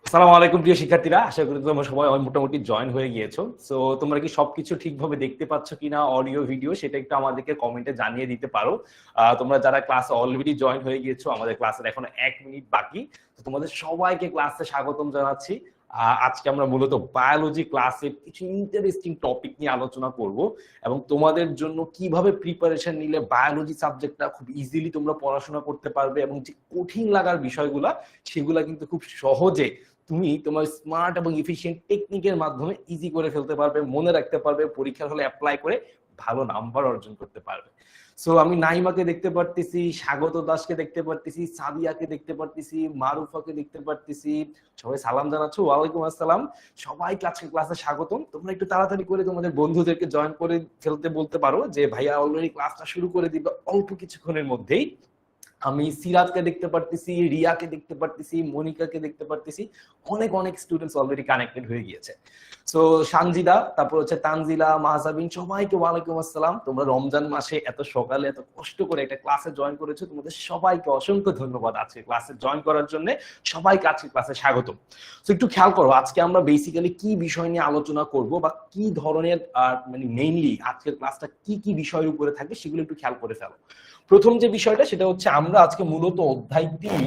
আসসালামু আলাইকুম প্রিয় শিক্ষার্থীরা, আশা করি তোমরা সবাই মোটামুটি জয়েন হয়ে গিয়েছো। সো তোমরা কি সবকিছু ঠিকভাবে দেখতে পাচ্ছ কিনা, অডিও ভিডিও, সেটা একটু আমাদেরকে কমেন্টে জানিয়ে দিতে পারো। তোমরা যারা ক্লাসে অলরেডি জয়েন হয়ে গিয়েছো, আমাদের ক্লাসের এখনো 1 মিনিট বাকি, তো তোমাদের সবাইকে ক্লাসে স্বাগতম জানাচ্ছি। আজকে আমরা মূলত বায়োলজি ক্লাসের কিছু ইন্টারেস্টিং টপিক নিয়ে আলোচনা করব এবং তোমাদের জন্য কিভাবে প্রিপারেশন নিলে বায়োলজি সাবজেক্টটা খুব ইজিলি তোমরা পড়াশোনা করতে পারবে এবং যে কঠিন লাগার বিষয়গুলা সেগুলা কিন্তু খুব সহজে তুমি তোমার স্মার্ট এবং এফিশিয়েন্ট টেকনিকের মাধ্যমে ইজি করে ফেলতে পারবে, মনে রাখতে পারবে, পরীক্ষার হলে অ্যাপ্লাই করে ভালো নাম্বার অর্জন করতে পারবে। সো আমি নাইমাকে দেখতে পারতেছি, স্বাগত দাসকে দেখতে পারতেছি, সাদিয়াকে দেখতে পারতেছি, মারুফাকে দেখতে পারতেছি। সবাই সালাম জানাচ্ছো। ওয়ালাইকুম আসসালাম। সবাইকে আজকে ক্লাসে স্বাগতম। তোমরা একটু তাড়াতাড়ি করে তোমাদের বন্ধুদেরকে জয়েন করে ফেলতে বলতে পারো যে ভাইয়া অলরেডি ক্লাসটা শুরু করে দিবে অল্প কিছুক্ষণের মধ্যেই। আমি সিরাজকে দেখতে পারতেছি, রিয়াকে দেখতে পারতেছি, মনিকাকে দেখতে পারতেছি। অনেক অনেক স্টুডেন্টস অলরেডি কানেক্টেড হয়ে গিয়েছে। সো সানজিদা, তারপর হচ্ছে তানজিলা, মাহজাবিন, সবাইকে ওয়ালাইকুম আসসালাম। তোমরা রমজান মাসে এত সকালে এত কষ্ট করে একটা ক্লাসে জয়েন করেছো, তোমাদের সবাইকে অসংখ্য ধন্যবাদ আজকে ক্লাসে জয়েন করার জন্য। সবাইকে আজকে ক্লাসে স্বাগতম। সো একটু খেয়াল করো আজকে আমরা বেসিক্যালি কি বিষয় নিয়ে আলোচনা করব বা কি ধরনের মানে মেইনলি আজকের ক্লাসটা কি কি বিষয়ের উপরে থাকবে সেগুলো একটু খেয়াল করে ফেলো। প্রথম যে বিষয়টা সেটা হচ্ছে আমরা আজকে মূলত অধ্যায় 3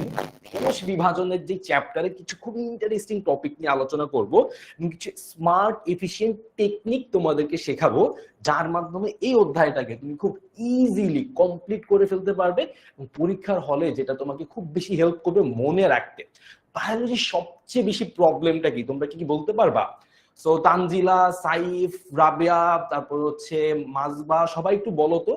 কোষ বিভাজনের যে চ্যাপ্টারে কিছু খুব ইন্টারেস্টিং টপিক নিয়ে আলোচনা করব এবং কিছু স্মার্ট এফিশিয়েন্ট টেকনিক তোমাদেরকে শেখাবো, যার মাধ্যমে এই অধ্যায়টাকে তুমি খুব ইজিলি কমপ্লিট করে ফেলতে পারবে এবং পরীক্ষার হলে যেটা তোমাকে খুব বেশি হেল্প করবে মনে রাখতে। বায়োলজির সবচেয়ে বেশি প্রবলেমটা কি তোমরা কি বলতে পারবা? সো তানজিলা, সাইফ, রাবিয়া, তারপর হচ্ছে মাজবা, সবাই একটু বলো তো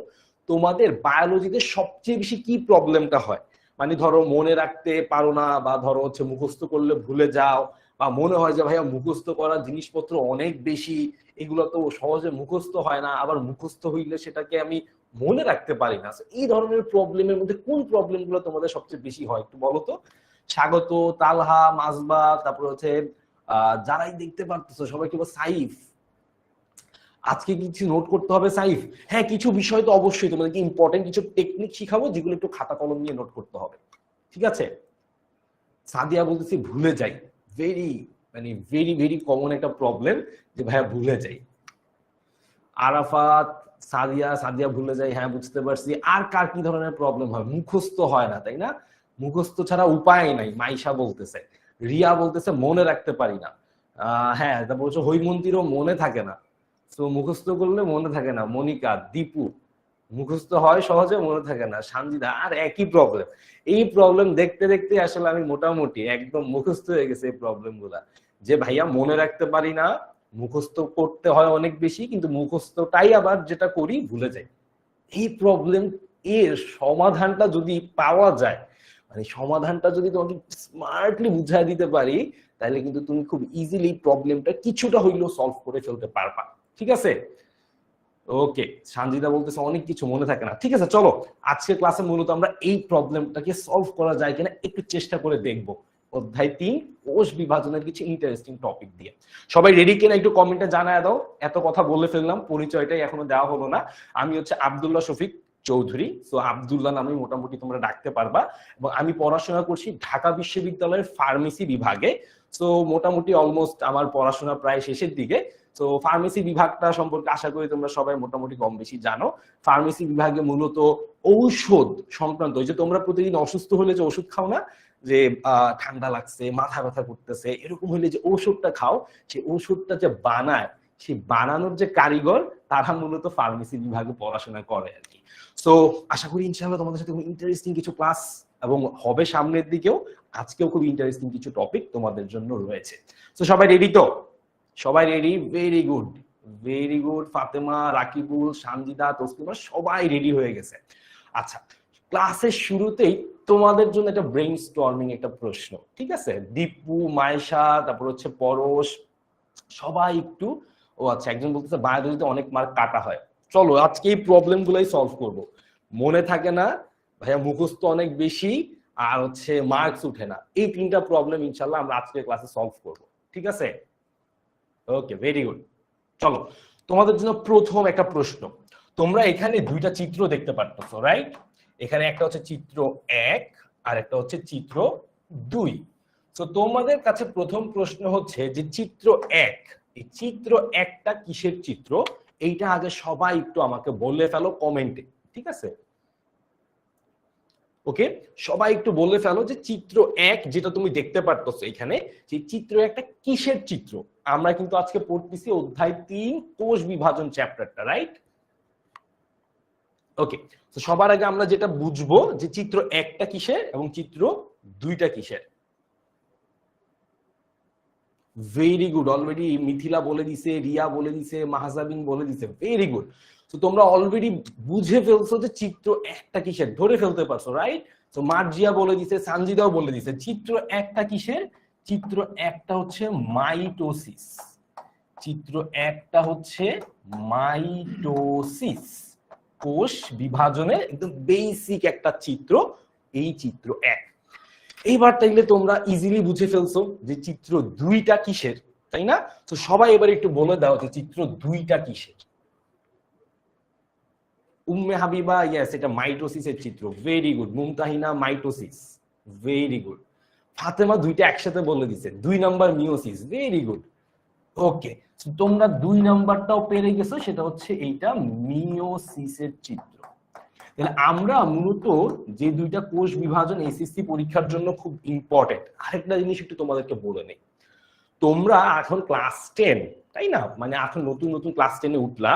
তোমাদের বায়োলজিতে সবচেয়ে বেশি কি প্রবলেমটা হয়? মানে ধরো মনে রাখতে পারো না, বা ধরো হচ্ছে মুখস্থ করলে ভুলে যাও, বা মনে হয় যে ভাইয়া মুখস্থ করার জিনিসপত্র অনেক বেশি, এগুলো তো সহজে মুখস্থ হয় না, আবার মুখস্থ হইলে সেটাকে আমি মনে রাখতে পারি না। এই ধরনের প্রবলেমের মধ্যে কোন প্রবলেমগুলো তোমাদের সবচেয়ে বেশি হয় একটু বলো তো। স্বাগত, তালহা, মাজবা, তারপর হচ্ছে যারাই দেখতে পারতেছো সবাই কি সাইফ, আজকে কিছু নোট করতে হবে সাইফ। হ্যাঁ, কিছু বিষয় তো অবশ্যই তোমাদেরকে ইম্পর্টেন্ট কিছু টেকনিক শিখাবো যেগুলো একটু খাতা কলম নিয়ে নোট করতে হবে, ঠিক আছে? সাদিয়া বলতেছি ভুলে যাই, ভেরি মানে ভেরি ভেরি কমন একটা প্রবলেম যে ভাইয়া ভুলে যাই। আরাফাত, সাদিয়া, সাদিয়া ভুলে যাই, হ্যাঁ বুঝতে পারছি। আর কার কি ধরনের প্রবলেম হয়? মুখস্থ হয় না, তাই না? মুখস্থ ছাড়া উপায় নাই, মাইশা বলতেছে। রিয়া বলতেছে মনে রাখতে পারি না। হ্যাঁ, তা বলছো হৈমন্তীরও মনে থাকে না, তো মুখস্থ করলে মনে থাকে না। মনিকা, দীপু, মুখস্থ হয় সহজে, মনে থাকে না। সানজিদা, আর একই প্রবলেম। এই প্রবলেম দেখতে দেখতে আসলে আমি মোটামুটি একদম মুখস্থ হয়ে গেছে এই প্রবলেম গুলা, যে ভাইয়া মনে রাখতে পারি না, মুখস্থ করতে হয় অনেক বেশি, কিন্তু মুখস্থটাই আবার যেটা করি ভুলে যাই। এই প্রবলেম এর সমাধানটা যদি পাওয়া যায়, মানে সমাধানটা যদি তোমাকে স্মার্টলি বুঝাই দিতে পারি, তাহলে কিন্তু তুমি খুব ইজিলি প্রবলেমটা কিছুটা হইলেও সলভ করে ফেলতে পারবা, ঠিক আছে? ওকে, সঞ্জিতা বলতেছে অনেক কিছু মনে থাকে না। ঠিক আছে, চলো আজকের ক্লাসে মূলত আমরা এই প্রবলেমটাকে সলভ করা যায় কিনা একটু চেষ্টা করে দেখব অধ্যায় 3 কোষ বিভাজনের কিছু ইন্টারেস্টিং টপিক দিয়ে। সবাই রেডি কিনা একটু কমেন্টে জানায় দাও। এত কথা বলে ফেললাম, পরিচয়টাই এখনো দেওয়া হলো না। আমি হচ্ছে আব্দুল্লাহ শফিক চৌধুরী। সো আব্দুল্লাহ নামে মোটামুটি তোমরা ডাকতে পারবা, এবং আমি পড়াশোনা করছি ঢাকা বিশ্ববিদ্যালয়ের ফার্মেসি বিভাগে। সো মোটামুটি অলমোস্ট আমার পড়াশোনা প্রায় শেষের দিকে। তো ফার্মেসি বিভাগটা সম্পর্কে আশা করি তোমরা সবাই মোটামুটি কম বেশি জানো। ফার্মেসি বিভাগে মূলত ঔষধ সংক্রান্ত, ওই যে তোমরা প্রতিদিন অসুস্থ হলে যে ওষুধ খাও না, যে ঠান্ডা লাগছে, মাথা ব্যথা করতেছে, এরকম হলে যে ঔষধটা খাও, সেই ঔষধটা যে বানায়, সেই বানানোর যে কারিগর, তারা মূলত ফার্মেসি বিভাগে পড়াশোনা করে আর কি। সো আশা করি ইনশাআল্লাহ তোমাদের সাথে খুব ইন্টারেস্টিং কিছু ক্লাস এবং হবে সামনের দিকেও। আজকেও খুব ইন্টারেস্টিং কিছু টপিক তোমাদের জন্য রয়েছে। তো সবাই রেডি তো? সবাই ready? Very good, very good. Fatema, Rakibul, Sanjida, Taslima সবাই রেডি হয়ে গেছে। আচ্ছা, ক্লাসের শুরুতেই তোমাদের জন্য একটা ব্রেইন স্টর্মিং একটা প্রশ্ন, ঠিক আছে? দীপু, মাইশা, তারপর হচ্ছে পরশ, সবাই একটু। ও আচ্ছা, একজন বলতেছে বায়োলজিতে অনেক মার্ক কাটা হয়। চলো আজকে এই প্রবলেম গুলাই সলভ করবো। মনে থাকে না ভাইয়া, মুখস্থ অনেক বেশি, আর হচ্ছে মার্কস উঠে না, এই 3টা প্রবলেম ইনশাল্লাহ আমরা আজকে ক্লাসে সলভ করব, ঠিক আছে? ওকে, ভেরি গুড। চলো তোমাদের জন্য প্রথম একটা প্রশ্ন। তোমরা এখানে 2টা চিত্র দেখতে পারতেছো, রাইট? এখানে একটা হচ্ছে চিত্র 1 আর একটা হচ্ছে চিত্র 2। তো তোমাদের কাছে প্রথম প্রশ্ন হচ্ছে যে চিত্র 1, এই চিত্র 1টা কিসের চিত্র, এইটা আগে সবাই একটু আমাকে বলে ফেলো কমেন্টে, ঠিক আছে? ওকে, সবাই একটু বলে ফেলো যে চিত্র 1 যেটা তুমি দেখতে পারতেছো এখানে, যে চিত্র 1টা কিসের চিত্র। আমরা কিন্তু আজকে পড়তেছি অধ্যায় 3 কোষ বিভাজন চ্যাপ্টারটা, রাইট? ওকে, তো সবার আগে আমরা যেটা বুঝবো যে চিত্র 1টা কিসের এবং চিত্র 2টা কিসের। ভেরি গুড, অলরেডি মিথিলা বলে দিছে, রিয়া বলে দিছে, মাহজাবিন বলে দিছে, ভেরি গুড। তো তোমরা অলরেডি বুঝে ফেলছো যে চিত্র 1টা কিসের, ধরে ফেলতে পারছো, রাইট? তো মার্জিয়া বলে দিছে, সানজিদাও বলে দিছে চিত্র 1টা কিসের। চিত্র 1টা হচ্ছে মাইটোসিস। চিত্র 1টা হচ্ছে মাইটোসিস, কোষ বিভাজনের একদম বেসিক একটা চিত্র, এই চিত্র 1। এইবার তাইলে তোমরা ইজিলি বুঝে ফেলছো যে চিত্র 2টা কিসের, তাই না? তো সবাই এবার একটু বলে দাও যে চিত্র 2টা কিসের। উম্মে হাবিবা, ইয়েস, এটা মাইটোসিসের চিত্র, very good. Mumtahina, mitosis, very good. Fatema 2টা একসাথে বলে দিছে, 2 নাম্বার মিওসিস, ভেরি গুড। ওকে, তোমরা 2 নাম্বারটাও পেরে গেছো, সেটা হচ্ছে এইটা মিওসিসের চিত্র। তাহলে আমরা মূলত যে 2টা কোষ বিভাজন এসএসসি পরীক্ষার জন্য খুব ইম্পর্টেন্ট, আরেকটা জিনিস একটু তোমাদেরকে বলে নেই। তোমরা এখন ক্লাস 10, তাই না? মানে এখন নতুন নতুন ক্লাস 10-এ উঠলা,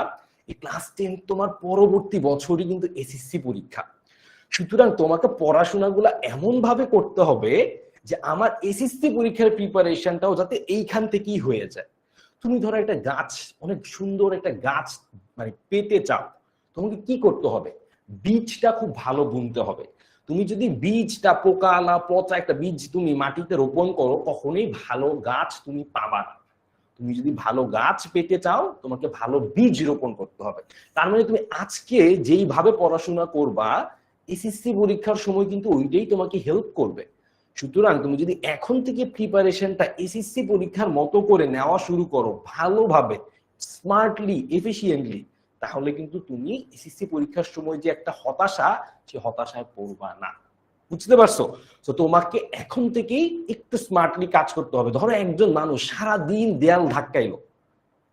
এই ক্লাস 10 তোমার পরবর্তী বছরই কিন্তু এসএসসি পরীক্ষা। সুতরাং তোমাকে পড়াশোনাগুলো এমন ভাবে করতে হবে যে আমার এসএসসি পরীক্ষার প্রিপারেশনটাও যাতে এইখান থেকেই হয়ে যায়। তুমি ধরো একটা গাছ, অনেক সুন্দর একটা গাছ মানে পেতে চাও, তোমাকে কি করতে হবে? বীজটা খুব ভালো বুনতে হবে। তুমি যদি বীজটা পোকালা পচা একটা বীজ তুমি মাটিতে রোপণ করো, কখনোই ভালো গাছ তুমি পাবা না। তুমি যদি ভালো গাছ পেতে চাও, তোমাকে ভালো বীজ রোপণ করতে হবে। তার মানে তুমি আজকে যেইভাবে পড়াশোনা করবা, এসএসসি পরীক্ষার সময় কিন্তু ওইটাই তোমাকে হেল্প করবে। সুতরাং তুমি যদি এখন থেকে প্রিপারেশনটা এসএসসি পরীক্ষার মতো করে নেওয়া শুরু করো, ভালোভাবে, স্মার্টলি, এফিশিয়েন্টলি, তাহলে কিন্তু তুমি এসএসসি পরীক্ষার সময় যে একটা হতাশা, সে হতাশায় পড়বা না। বুঝতে পারছো? তো তোমাকে এখন থেকেই একটু স্মার্টলি কাজ করতে হবে। ধরো একজন মানুষ সারা দিন দেয়াল ধাক্কাইলো,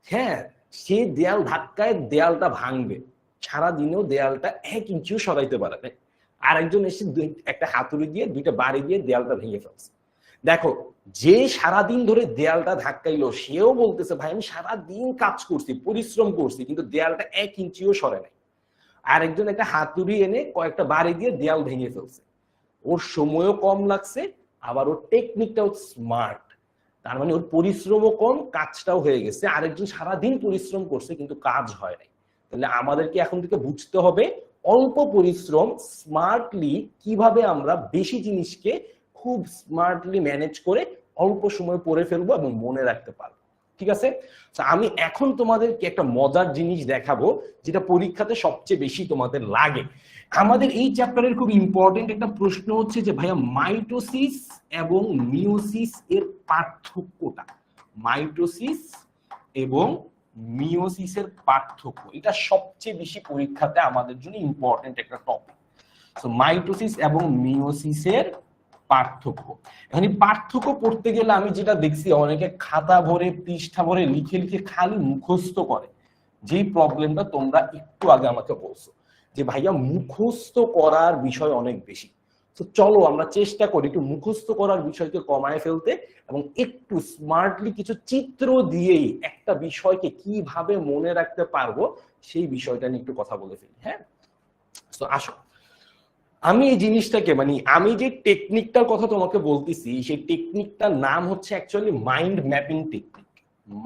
হ্যাঁ, সে দেয়াল ধাক্কায় দেয়ালটা ভাঙবে, সারা দিনেও দেয়ালটা 1 ইঞ্চিও সরাইতে পারবে। আর একজন এসে একটা হাতুড়ি দিয়ে 2টা বাড়ি দিয়ে দেয়ালটা ভেঙে ফেলছে। দেখো, যে সারাদিন ধরে দেয়ালটা ধাক্কাইলো সেও বলতেছে ভাই আমি সারাদিন কাজ করছি, পরিশ্রম করছি, কিন্তু দেয়ালটা 1 ইঞ্চিও সরে নাই। আর একজন একটা হাতুড়ি এনে কয়েকটা বাড়ি দিয়ে দেয়াল ভেঙে ফেলছে, ওর সময়ও কম লাগছে, আবার ওর টেকনিকটাও স্মার্ট। তার মানে ওর পরিশ্রমও কম, কাজটাও হয়ে গেছে। আরেকজন সারাদিন পরিশ্রম করছে কিন্তু কাজ হয় নাই। তাহলে আমাদেরকে এখন থেকে বুঝতে হবে অল্প পরিশ্রম স্মার্টলি কিভাবে আমরা বেশি জিনিসকে খুব স্মার্টলি ম্যানেজ করে অল্প সময় পড়ে ফেলবো এবং মনে রাখতে পারবো। ঠিক আছে? আমি এখন তোমাদেরকে একটা মজার জিনিস দেখাবো, যেটা পরীক্ষাতে সবচেয়ে বেশি তোমাদের লাগে। আমাদের এই চ্যাপ্টারের খুব ইম্পর্টেন্ট একটা প্রশ্ন হচ্ছে যে ভাইয়া মাইটোসিস এবং মিওসিস এর পার্থক্যটা, মাইটোসিস এবং মিওসিসের পার্থক্য, এটা সবচেয়ে বেশি পরীক্ষাতে আমাদের জন্য ইম্পর্টেন্ট একটা টপিক। সো মাইটোসিস এবং মিওসিসের পার্থক্য। এখন এই পার্থক্য পড়তে গেলে আমি যেটা দেখছি, অনেকে খাতা ভরে পৃষ্ঠা ভরে লিখে লিখে খালি মুখস্থ করে। যেই প্রবলেমটা তোমরা একটু আগে আমাকে বলছো যে ভাইয়া মুখস্থ করার বিষয় অনেক বেশি। তো চলো আমরা চেষ্টা করি একটু মুখস্থ করার বিষয়কে কমায় ফেলতে এবং একটু স্মার্টলি কিছু চিত্র দিয়েই একটা বিষয়কে কিভাবে মনে রাখতে পারবো সেই বিষয়টা নিয়ে একটু কথা বলে ফেলি। হ্যাঁ, তো আসো, আমি এই জিনিসটাকে মানে আমি যে টেকনিকটার কথা তোমাকে বলতেছি, সেই টেকনিকটার নাম হচ্ছে actually mind mapping technique.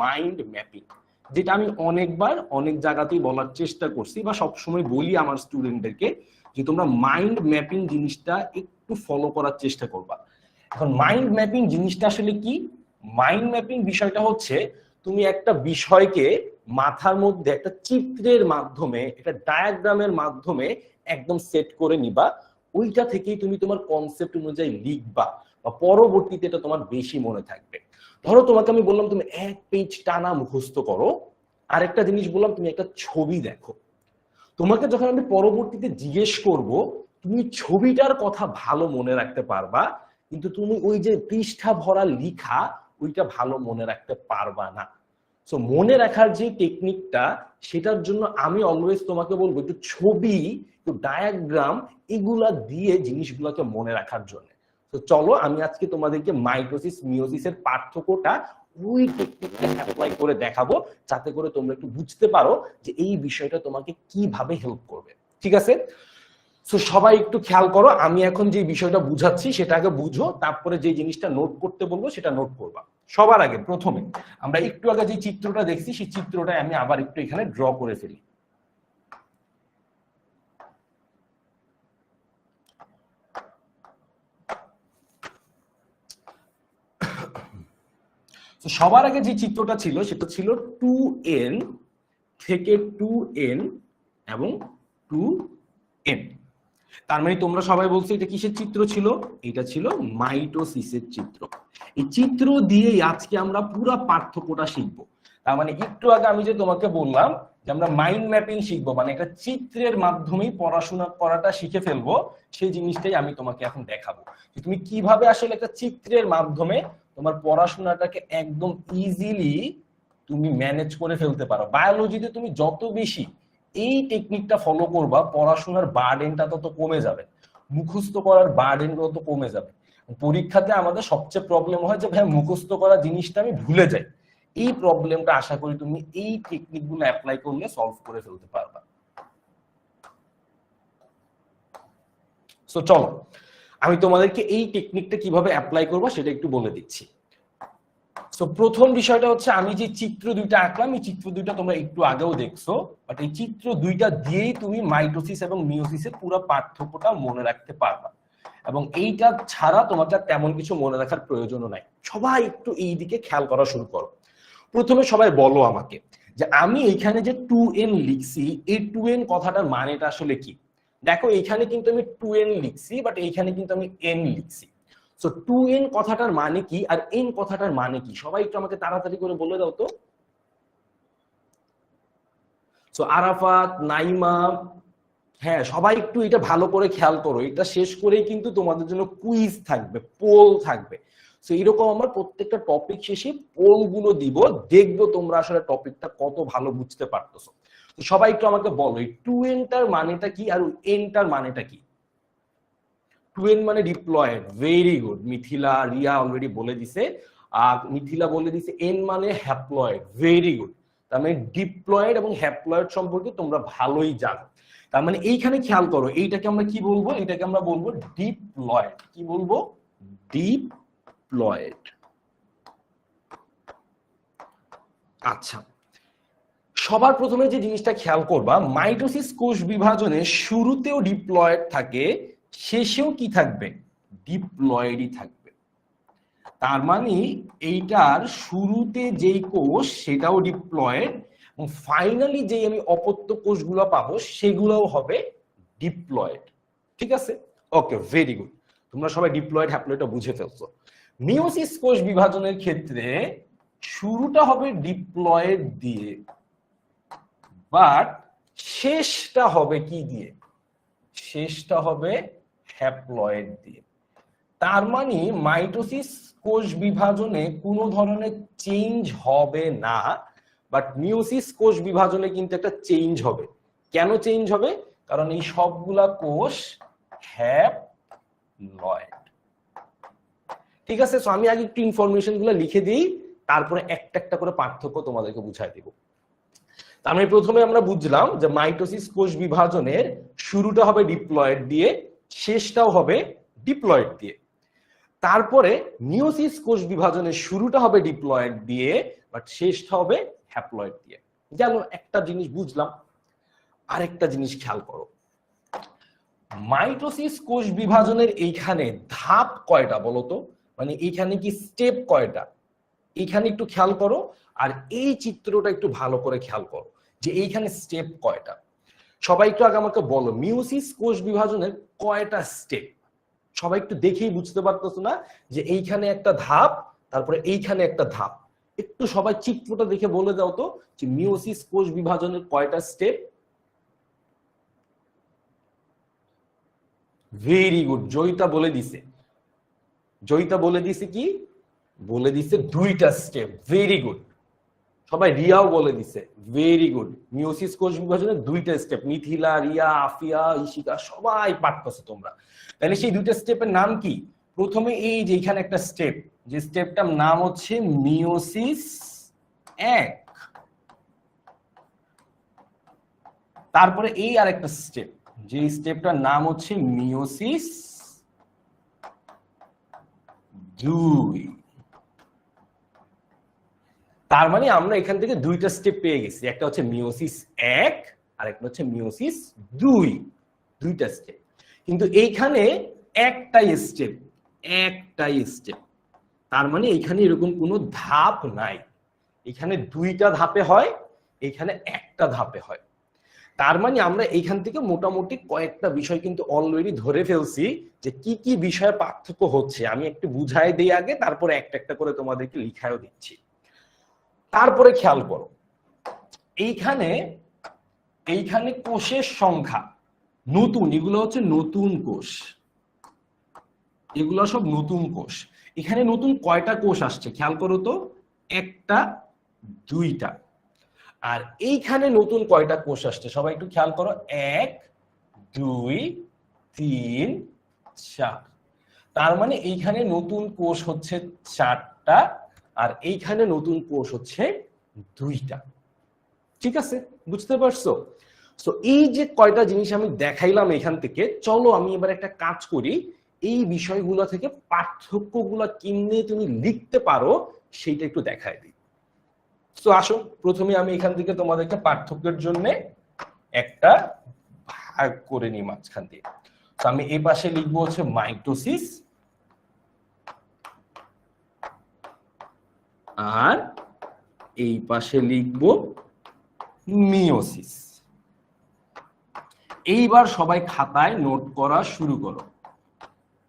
Mind mapping, যেটা আমি অনেকবার অনেক জায়গাতেই বলার চেষ্টা করছি বা সবসময় বলি আমার স্টুডেন্টদেরকে যে তোমরা মাইন্ড ম্যাপিং জিনিসটা একটু ফলো করার চেষ্টা করবা। এখন মাইন্ড ম্যাপিং জিনিসটা আসলে কি? মাইন্ড ম্যাপিং বিষয়টা হচ্ছে তুমি একটা বিষয়কে মাথার মধ্যে একটা চিত্রের মাধ্যমে, একটা ডায়াগ্রামের মাধ্যমে একদম সেট করে নিবা, ওইটা থেকেই তুমি তোমার কনসেপ্ট অনুযায়ী লিখবা বা পরবর্তীতে এটা তোমার বেশি মনে থাকবে। ধরো তোমাকে আমি বললাম তুমি 1 পেজ টানা মুখস্থ করো, আরেকটা জিনিস বললাম তুমি একটা ছবি দেখো। তোমাকে যখন আমি পরবর্তীতে জিজ্ঞেস করব, তুমি ছবিটার কথা ভালো মনে রাখতে পারবা কিন্তু তুমি ওই যে পৃষ্ঠা ভরা লিখা ওইটা ভালো মনে রাখতে পারবা না। সো মনে রাখার যে টেকনিকটা, সেটার জন্য আমি অলওয়েজ তোমাকে বলবো একটু ছবি, একটু ডায়াগ্রাম এগুলা দিয়ে জিনিসগুলোকে মনে রাখার জন্য। তো চলো আমি আজকে তোমাদেরকে মাইটোসিস মিওসিসের পার্থক্যটা ওই টেকনিকটা অ্যাপ্লাই করে দেখাবো, যাতে করে তোমরা একটু বুঝতে পারো যে এই বিষয়টা তোমাকে কিভাবে হেল্প করবে। ঠিক আছে? সো সবাই একটু খেয়াল করো, আমি এখন যে বিষয়টা বুঝাচ্ছি সেটা আগে বুঝো, তারপরে যে জিনিসটা নোট করতে বলবো সেটা নোট করবা। সবার আগে প্রথমে আমরা একটু আগে যে চিত্রটা দেখছি সেই চিত্রটা আমি আবার একটু এখানে ড্র করে ফেলি। সবার আগে যে চিত্রটা ছিল সেটা ছিল 2n থেকে 2n এবং 2n। তার মানে তোমরা সবাই বলছো এটা কিসের চিত্র ছিল? এটা ছিল মাইটোসিসের চিত্র। এই চিত্র দিয়েই আজকে আমরা পুরো পার্থক্যটা শিখবো। তার মানে একটু আগে আমি যে তোমাকে বললাম যে আমরা মাইন্ড ম্যাপিং শিখবো, মানে একটা চিত্রের মাধ্যমেই পড়াশোনা করাটা শিখে ফেলবো, সেই জিনিসটাই আমি তোমাকে এখন দেখাবো যে তুমি কিভাবে আসলে একটা চিত্রের মাধ্যমে তোমার পড়াশোনাটাকে একদম ইজিলি তুমি ম্যানেজ করে ফেলতে পারো। বায়োলজিতে তুমি যত বেশি এই টেকনিকটা ফলো করবা, পড়াশোনার বার্ডেনটা তত কমে যাবে, মুখস্থ করার বার্ডেন তত কমে যাবে। পরীক্ষাতে আমাদের সবচেয়ে প্রবলেম হয় যে ভাই মুখস্থ করা জিনিসটা আমি ভুলে যাই। এই প্রবলেমটা আশা করি তুমি এই টেকনিকগুলো অ্যাপ্লাই করলে সলভ করে ফেলতে পারবা। সো চলো আমি তোমাদেরকে এই টেকনিকটা কিভাবে অ্যাপ্লাই করবা সেটা একটু বলে দিচ্ছি। সো প্রথম বিষয়টা হচ্ছে, আমি যে চিত্র দুইটা আঁকলাম এই চিত্র দুইটা তোমরা একটু আগেও দেখছো, বাট এই চিত্র দুইটা দিয়েই তুমি মাইটোসিস এবং মিওসিসের পুরো পার্থক্যটা মনে রাখতে পারবা, এবং এইটা ছাড়া তোমার তেমন কিছু মনে রাখার প্রয়োজনও নাই। সবাই একটু এই দিকে খেয়াল করা শুরু করো। প্রথমে সবাই বলো আমাকে যে আমি এইখানে যে 2n লিখছি, এই 2n কথাটার মানেটা আসলে কি? দেখো এইখানে কিন্তু আমি 2n লিখছি, বাট এইখানে কিন্তু আমি n লিখছি। সো 2n কথাটার মানে কি আর n কথাটার মানে কি? সবাই একটু আমাকে তাড়াতাড়ি করে বলে দাও তো। সো আরাফাত, নাইমা, হ্যাঁ সবাই একটু এটা ভালো করে খেয়াল করো। এটা শেষ করেই কিন্তু তোমাদের জন্য কুইজ থাকবে, পোল থাকবে। সো এরকম আমরা প্রত্যেকটা টপিক শেষে পোল গুলো দিব, দেখবো তোমরা আসলে টপিকটা কত ভালো বুঝতে পারতেছো। তো সবাই একটু আমাকে বলো এই 2n টার মানেটা কি আর n টার মানেটা কি? 2n মানে diploid, very good. Mithila, Riya already বলে দিছে, আর মিথিলা বলে দিছে n মানে হ্যাপ্লয়েড, ভেরি গুড। তার মানে ডিপ্লয়েড এবং হ্যাপ্লয়েড সম্পর্কে তোমরা ভালোই জানো। তার মানে এইখানে খেয়াল করো, এইটাকে আমরা কি বলবো? এটাকে আমরা বলবো ডিপ্লয়েড। কি বলবো? ডিপ্লয়েড। আচ্ছা, সবার প্রথমে যে জিনিসটা খেয়াল করবা, মাইটোসিস কোষ বিভাজনে শুরুতেও ডিপ্লয়েড থাকে, শেষেও কি থাকবে? ডিপ্লয়েডই থাকবে। তার মানে এইটার শুরুতে যেই কোষ সেটাও ডিপ্লয়েড, এবং ফাইনালি যেই আমি অপত্য কোষগুলো পাবো সেগুলোও হবে ডিপ্লয়েড। ঠিক আছে? ওকে, ভেরি গুড। তোমরা সবাই ডিপ্লয়েড হ্যাপ্লয়েডটা বুঝে ফেলছো। মিওসিস কোষ বিভাজনের ক্ষেত্রে শুরুটা হবে ডিপ্লয়েড দিয়ে, বাট শেষটা হবে কি দিয়ে? শেষটা হবে হ্যাপ্লয়েড দিয়ে। তার মানে মাইটোসিস কোষ বিভাজনে কোনো ধরনের চেঞ্জ হবে না, বাট মিওসিস কোষ বিভাজনে কিন্তু একটা চেঞ্জ হবে। কেন চেঞ্জ হবে? কারণ এই সবগুলা কোষ হ্যাপ্লয়েড। ঠিক আছে? সো আমি আগে একটু ইনফরমেশন গুলো লিখে দিই, তারপরে একটা একটা করে পার্থক্য তোমাদেরকে বুঝাই দিব। তার মানে প্রথমে আমরা বুঝলাম যে মাইটোসিস কোষ বিভাজনের শুরুটা হবে ডিপ্লয়েড দিয়ে, শেষটাও হবে ডিপ্লয়েড দিয়ে। তারপরে মিওসিস কোষ বিভাজনের শুরুটা হবে ডিপ্লয়েড দিয়ে, বাট শেষটা হবে হ্যাপ্লয়েড দিয়ে। গেল একটা জিনিস বুঝলাম। আরেকটা জিনিস খেয়াল করো, মাইটোসিস কোষ বিভাজনের এইখানে ধাপ কয়টা বলো তো? মানে এইখানে কি স্টেপ কয়টা? এইখানে একটু খেয়াল করো, আর এই চিত্রটা একটু ভালো করে খেয়াল করো যে এইখানে স্টেপ কয়টা। সবাই একটু আগে আমাকে বলো মিওসিস কোষ বিভাজনের কয়টা স্টেপ? সবাই একটু দেখেই বুঝতে পারতেছো না যে এইখানে একটা ধাপ, তারপরে এইখানে একটা ধাপ? একটু সবাই চিত্রটা দেখে বলে দাও তো যে মিওসিস কোষ বিভাজনের কয়টা স্টেপ? ভেরি গুড, জয়িতা বলে দিছে জয়িতা বলে দিছে কি, বলে দিছে দুইটা স্টেপ। ভেরি গুড, সবাই রিয়াও বলে দিছে, ভেরি গুড। মিওসিস কোষ বিভাজনের দুইটা স্টেপ, মিথিলা, রিয়া, আফিয়া, ইশিকা সবাই পারতেছো তোমরা। তাহলে সেই দুইটা স্টেপের নাম কি? প্রথমে এই যে এখানে একটা স্টেপ, যে স্টেপটার নাম হচ্ছে মিওসিস 1। তারপরে এই আরেকটা স্টেপ, যে স্টেপটার নাম হচ্ছে মিওসিস 2। তার মানে আমরা এখান থেকে দুইটা স্টেপ পেয়ে গেছি, একটা হচ্ছে মিওসিস 1 আর একটা হচ্ছে মিওসিস 2, দুইটা স্টেপ। কিন্তু এইখানে একটাই স্টেপ, একটাই স্টেপ। তার মানে এখানে এরকম কোনো ধাপ নাই, এখানে দুইটা ধাপে হয়, এখানে একটা ধাপে হয়। তার মানে আমরা এইখান থেকে মোটামুটি কয়েকটা বিষয় কিন্তু অলরেডি ধরে ফেলছি যে কি কি বিষয়ে পার্থক্য হচ্ছে। আমি একটু বুঝাই দিই আগে, তারপরে একটা একটা করে তোমাদেরকে লিখায়ও দিচ্ছি। তারপরে খেয়াল করো, এইখানে এইখানে কোষের সংখ্যা নতুন, এগুলো হচ্ছে নতুন কোষ, এগুলো সব নতুন কোষ। এখানে নতুন কয়টা কোষ আসছে খেয়াল করো তো, একটা, দুইটা। আর এইখানে নতুন কয়টা কোষ আসছে সবাই একটু খেয়াল করো, 1, 2, 3, 4। তার মানে এইখানে নতুন কোষ হচ্ছে 4টা, আর এইখানে নতুন কোষ হচ্ছে 2টা। ঠিক আছে, বুঝতে পারছো? তো এই যে কয়টা জিনিস আমি দেখাইলাম এখান থেকে, চলো আমি এবার একটা কাজ করি, এই বিষয়গুলো থেকে পার্থক্যগুলো কেমনে তুমি লিখতে পারো সেইটা একটু দেখাই দিই। তো আসো, প্রথমে আমি এখান থেকে তোমাদেরকে পার্থক্যের জন্য একটা ভাগ করে নিই মাঝখান দিয়ে। তো আমি এই পাশে লিখবো হচ্ছে মাইটোসিস, আর এই পাশে লিখবো মিওসিস। এইবার সবাই খাতায় নোট করা শুরু করো।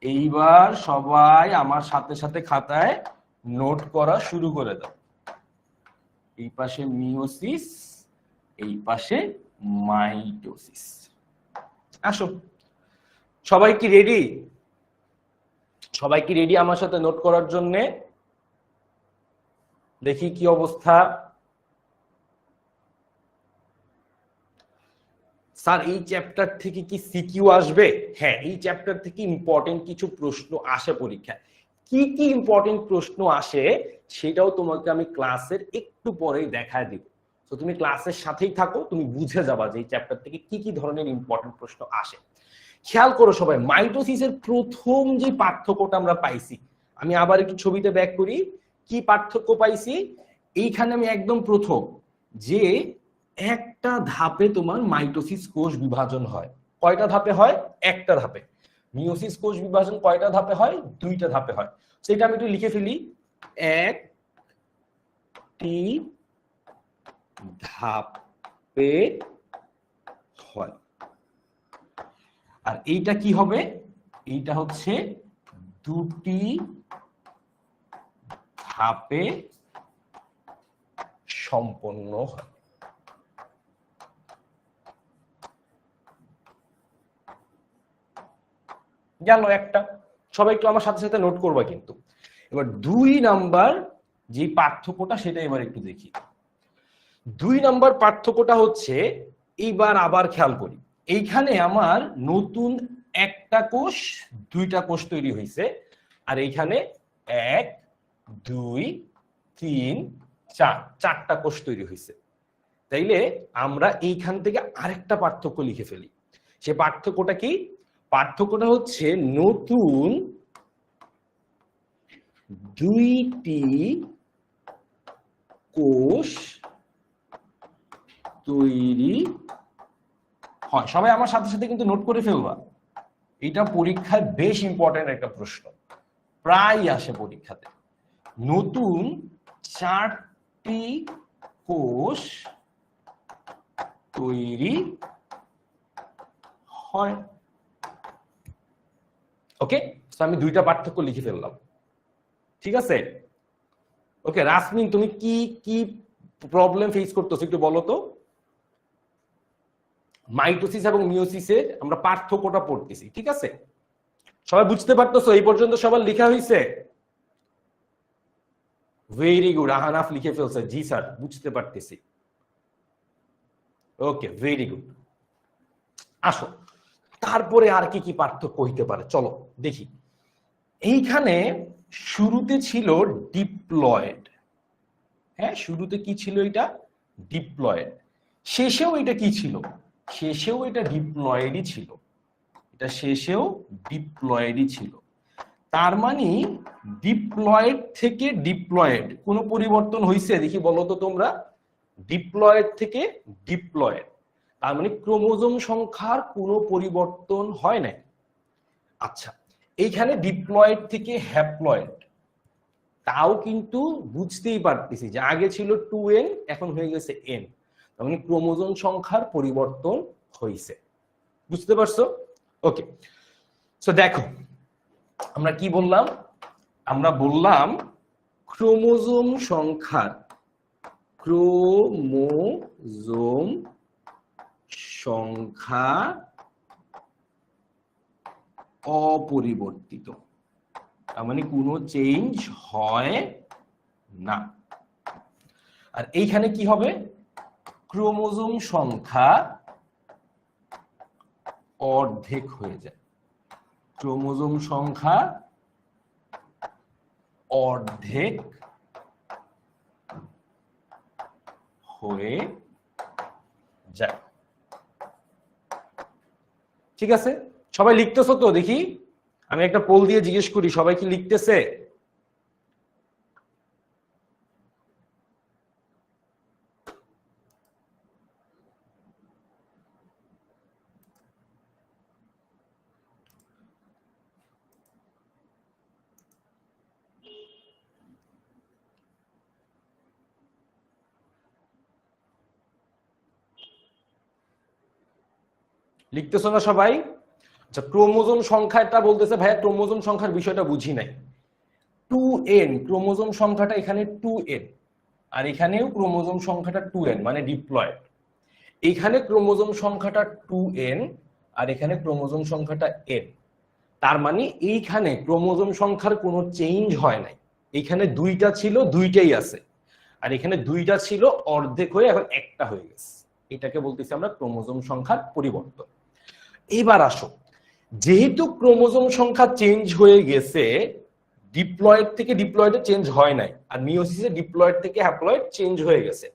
এইবার সবাই আমার সাথে সাথে খাতায় নোট করা শুরু করে দাও। এই পাশে মিওসিস, এই পাশে মাইটোসিস। আসো, সবাই কি রেডি? সবাই কি রেডি আমার সাথে নোট করার জন্য? দেখি কি অবস্থা। স্যার এই চ্যাপ্টার থেকে কি সিকিউ আসবে? হ্যাঁ, এই চ্যাপ্টার থেকে ইম্পর্টেন্ট কিছু প্রশ্ন আসে পরীক্ষায়। কি কি ইম্পর্টেন্ট প্রশ্ন আসে সেটাও তোমাকে আমি ক্লাসের একটু পরেই দেখায় দিব। তো তুমি ক্লাসের সাথেই থাকো, তুমি বুঝে যাবা যে এই চ্যাপ্টার থেকে কি কি ধরনের ইম্পর্টেন্ট প্রশ্ন আসে। খেয়াল করো সবাই, মাইটোসিসের প্রথম যে পার্থক্যটা আমরা পাইছি, আমি আবার একটু ছবিতে ব্যাক করি, কি পার্থক্য পাইছি এইখানে আমি একদম প্রথম, যে একটা ধাপে তোমার মাইটোসিস কোষ বিভাজন হয়। কয়টা ধাপে হয়? একটা ধাপে। মিওসিস কোষ বিভাজন কয়টা ধাপে হয়? দুইটা ধাপে হয়। সেটা আমি একটু লিখে ফেলি, একটি ধাপে হয়। আর এইটা কি হবে? এইটা হচ্ছে দুটি ধাপে সম্পন্ন হয়। গেল একটা, সবাই একটু আমার সাথে সাথে নোট করবা কিন্তু। এবার 2 নাম্বার যে পার্থক্যটা সেটা এবার একটু দেখি। 2 নাম্বার পার্থক্যটা হচ্ছে, এইবার আবার খেয়াল করি, এইখানে আমার নতুন একটা কোষ, দুইটা কোষ তৈরি হয়েছে, আর এইখানে 1, 2, 3, 4, 4টা কোষ তৈরি হয়েছে। তাইলে আমরা এইখান থেকে আরেকটা পার্থক্য লিখে ফেলি। সে পার্থক্যটা কি? পার্থক্যটা হচ্ছে নতুন দুইটি কোষ তৈরি হয়। সবাই আমার সাথে সাথে কিন্তু নোট করে ফেলবা, এটা পরীক্ষায় বেশ ইম্পর্টেন্ট একটা প্রশ্ন, প্রায় আসে পরীক্ষাতে। নতুন 4টি কোষ তৈরি হয়। ওকে, আমি দুইটা পার্থক্য লিখে ফেললাম। ঠিক আছে, ওকে। রাসমিন, তুমি কি কি প্রবলেম ফেস করতেছো একটু বলো তো। মাইটোসিস এবং মিওসিসের আমরা পার্থক্যটা পড়তেছি, ঠিক আছে? সবাই বুঝতে পারতেছো? এই পর্যন্ত সবার লেখা হয়েছে? ভেরি গুড, আহানাফ লিখে ফেলছে, জি স্যার বুঝতে পারতেছি। ওকে, ভেরি গুড। আসো, তারপরে আর কি কি পার্থক্য হইতে পারে চলো দেখি। এইখানে শুরুতে ছিল ডিপ্লয়েড, হ্যাঁ শুরুতে কি ছিল? এটা ডিপ্লয়েড। শেষেও এটা কি ছিল? শেষেও এটা ডিপ্লয়েডই ছিল, এটা শেষেও ডিপ্লয়েডই ছিল। তার মানে ডিপ্লয়েড থেকে ডিপ্লয়েড কোনো পরিবর্তন হয়েছে দেখি বলো তো তোমরা? ডিপ্লয়েড থেকে ডিপ্লয়েড, তার মানে ক্রোমোজোম সংখ্যার কোনো পরিবর্তন হয় নাই। আচ্ছা, এইখানে ডিপ্লয়েড থেকে হ্যাপ্লয়েড, তাও কিন্তু বুঝতেই পারতেছি যে আগে ছিল 2n এখন হয়ে গেছে n, তার মানে ক্রোমোজোম সংখ্যার পরিবর্তন হয়েছে। বুঝতে পারছো? ওকে, সো দেখো আমরা কি বললাম? আমরা বললাম ক্রোমোজোম সংখ্যার, ক্রোমোজোম সংখ্যা অপরিবর্তিত, তার মানে কোনো চেঞ্জ হয় না। আর এইখানে কি হবে? ক্রোমোজোম সংখ্যা অর্ধেক হয়ে যায়, ক্রোমোজোম সংখ্যা অর্ধেক হয়ে যায়। ঠিক আছে, সবাই লিখতেছো তো? দেখি আমি একটা পোল দিয়ে জিজ্ঞেস করি, সবাই কি লিখতেছে? লিখতেছো না সবাই? আচ্ছা, ক্রোমোজোম সংখ্যাটা বলতেছে ভাইয়া ক্রোমোজোম সংখ্যার বিষয়টা বুঝি নাই। 2n ক্রোমোজোম সংখ্যাটা এখানে 2n, আর এখানেও ক্রোমোজোম সংখ্যাটা 2n মানে ডিপ্লয়েড। এখানে ক্রোমোজোম সংখ্যাটা 2n আর এখানে ক্রোমোজোম সংখ্যাটা n, তার মানে এইখানে ক্রোমোজোম সংখ্যার কোনো চেঞ্জ হয় নাই। এখানে দুইটা ছিল, দুইটাই আছে, আর এখানে দুইটা ছিল অর্ধেক হয়ে এখন একটা হয়ে গেছে। এটাকে বলতেছি আমরা ক্রোমোজোম সংখ্যার পরিবর্তন। এবার আসো, যেহেতু ক্রোমোজোম সংখ্যা চেঞ্জ হয়ে গেছে, ডিপ্লয়েড থেকে ডিপ্লয়েডে চেঞ্জ হয় নাই, আর মিওসিসে ডিপ্লয়েড থেকে হ্যাপ্লয়েড চেঞ্জ হয়ে গেছে।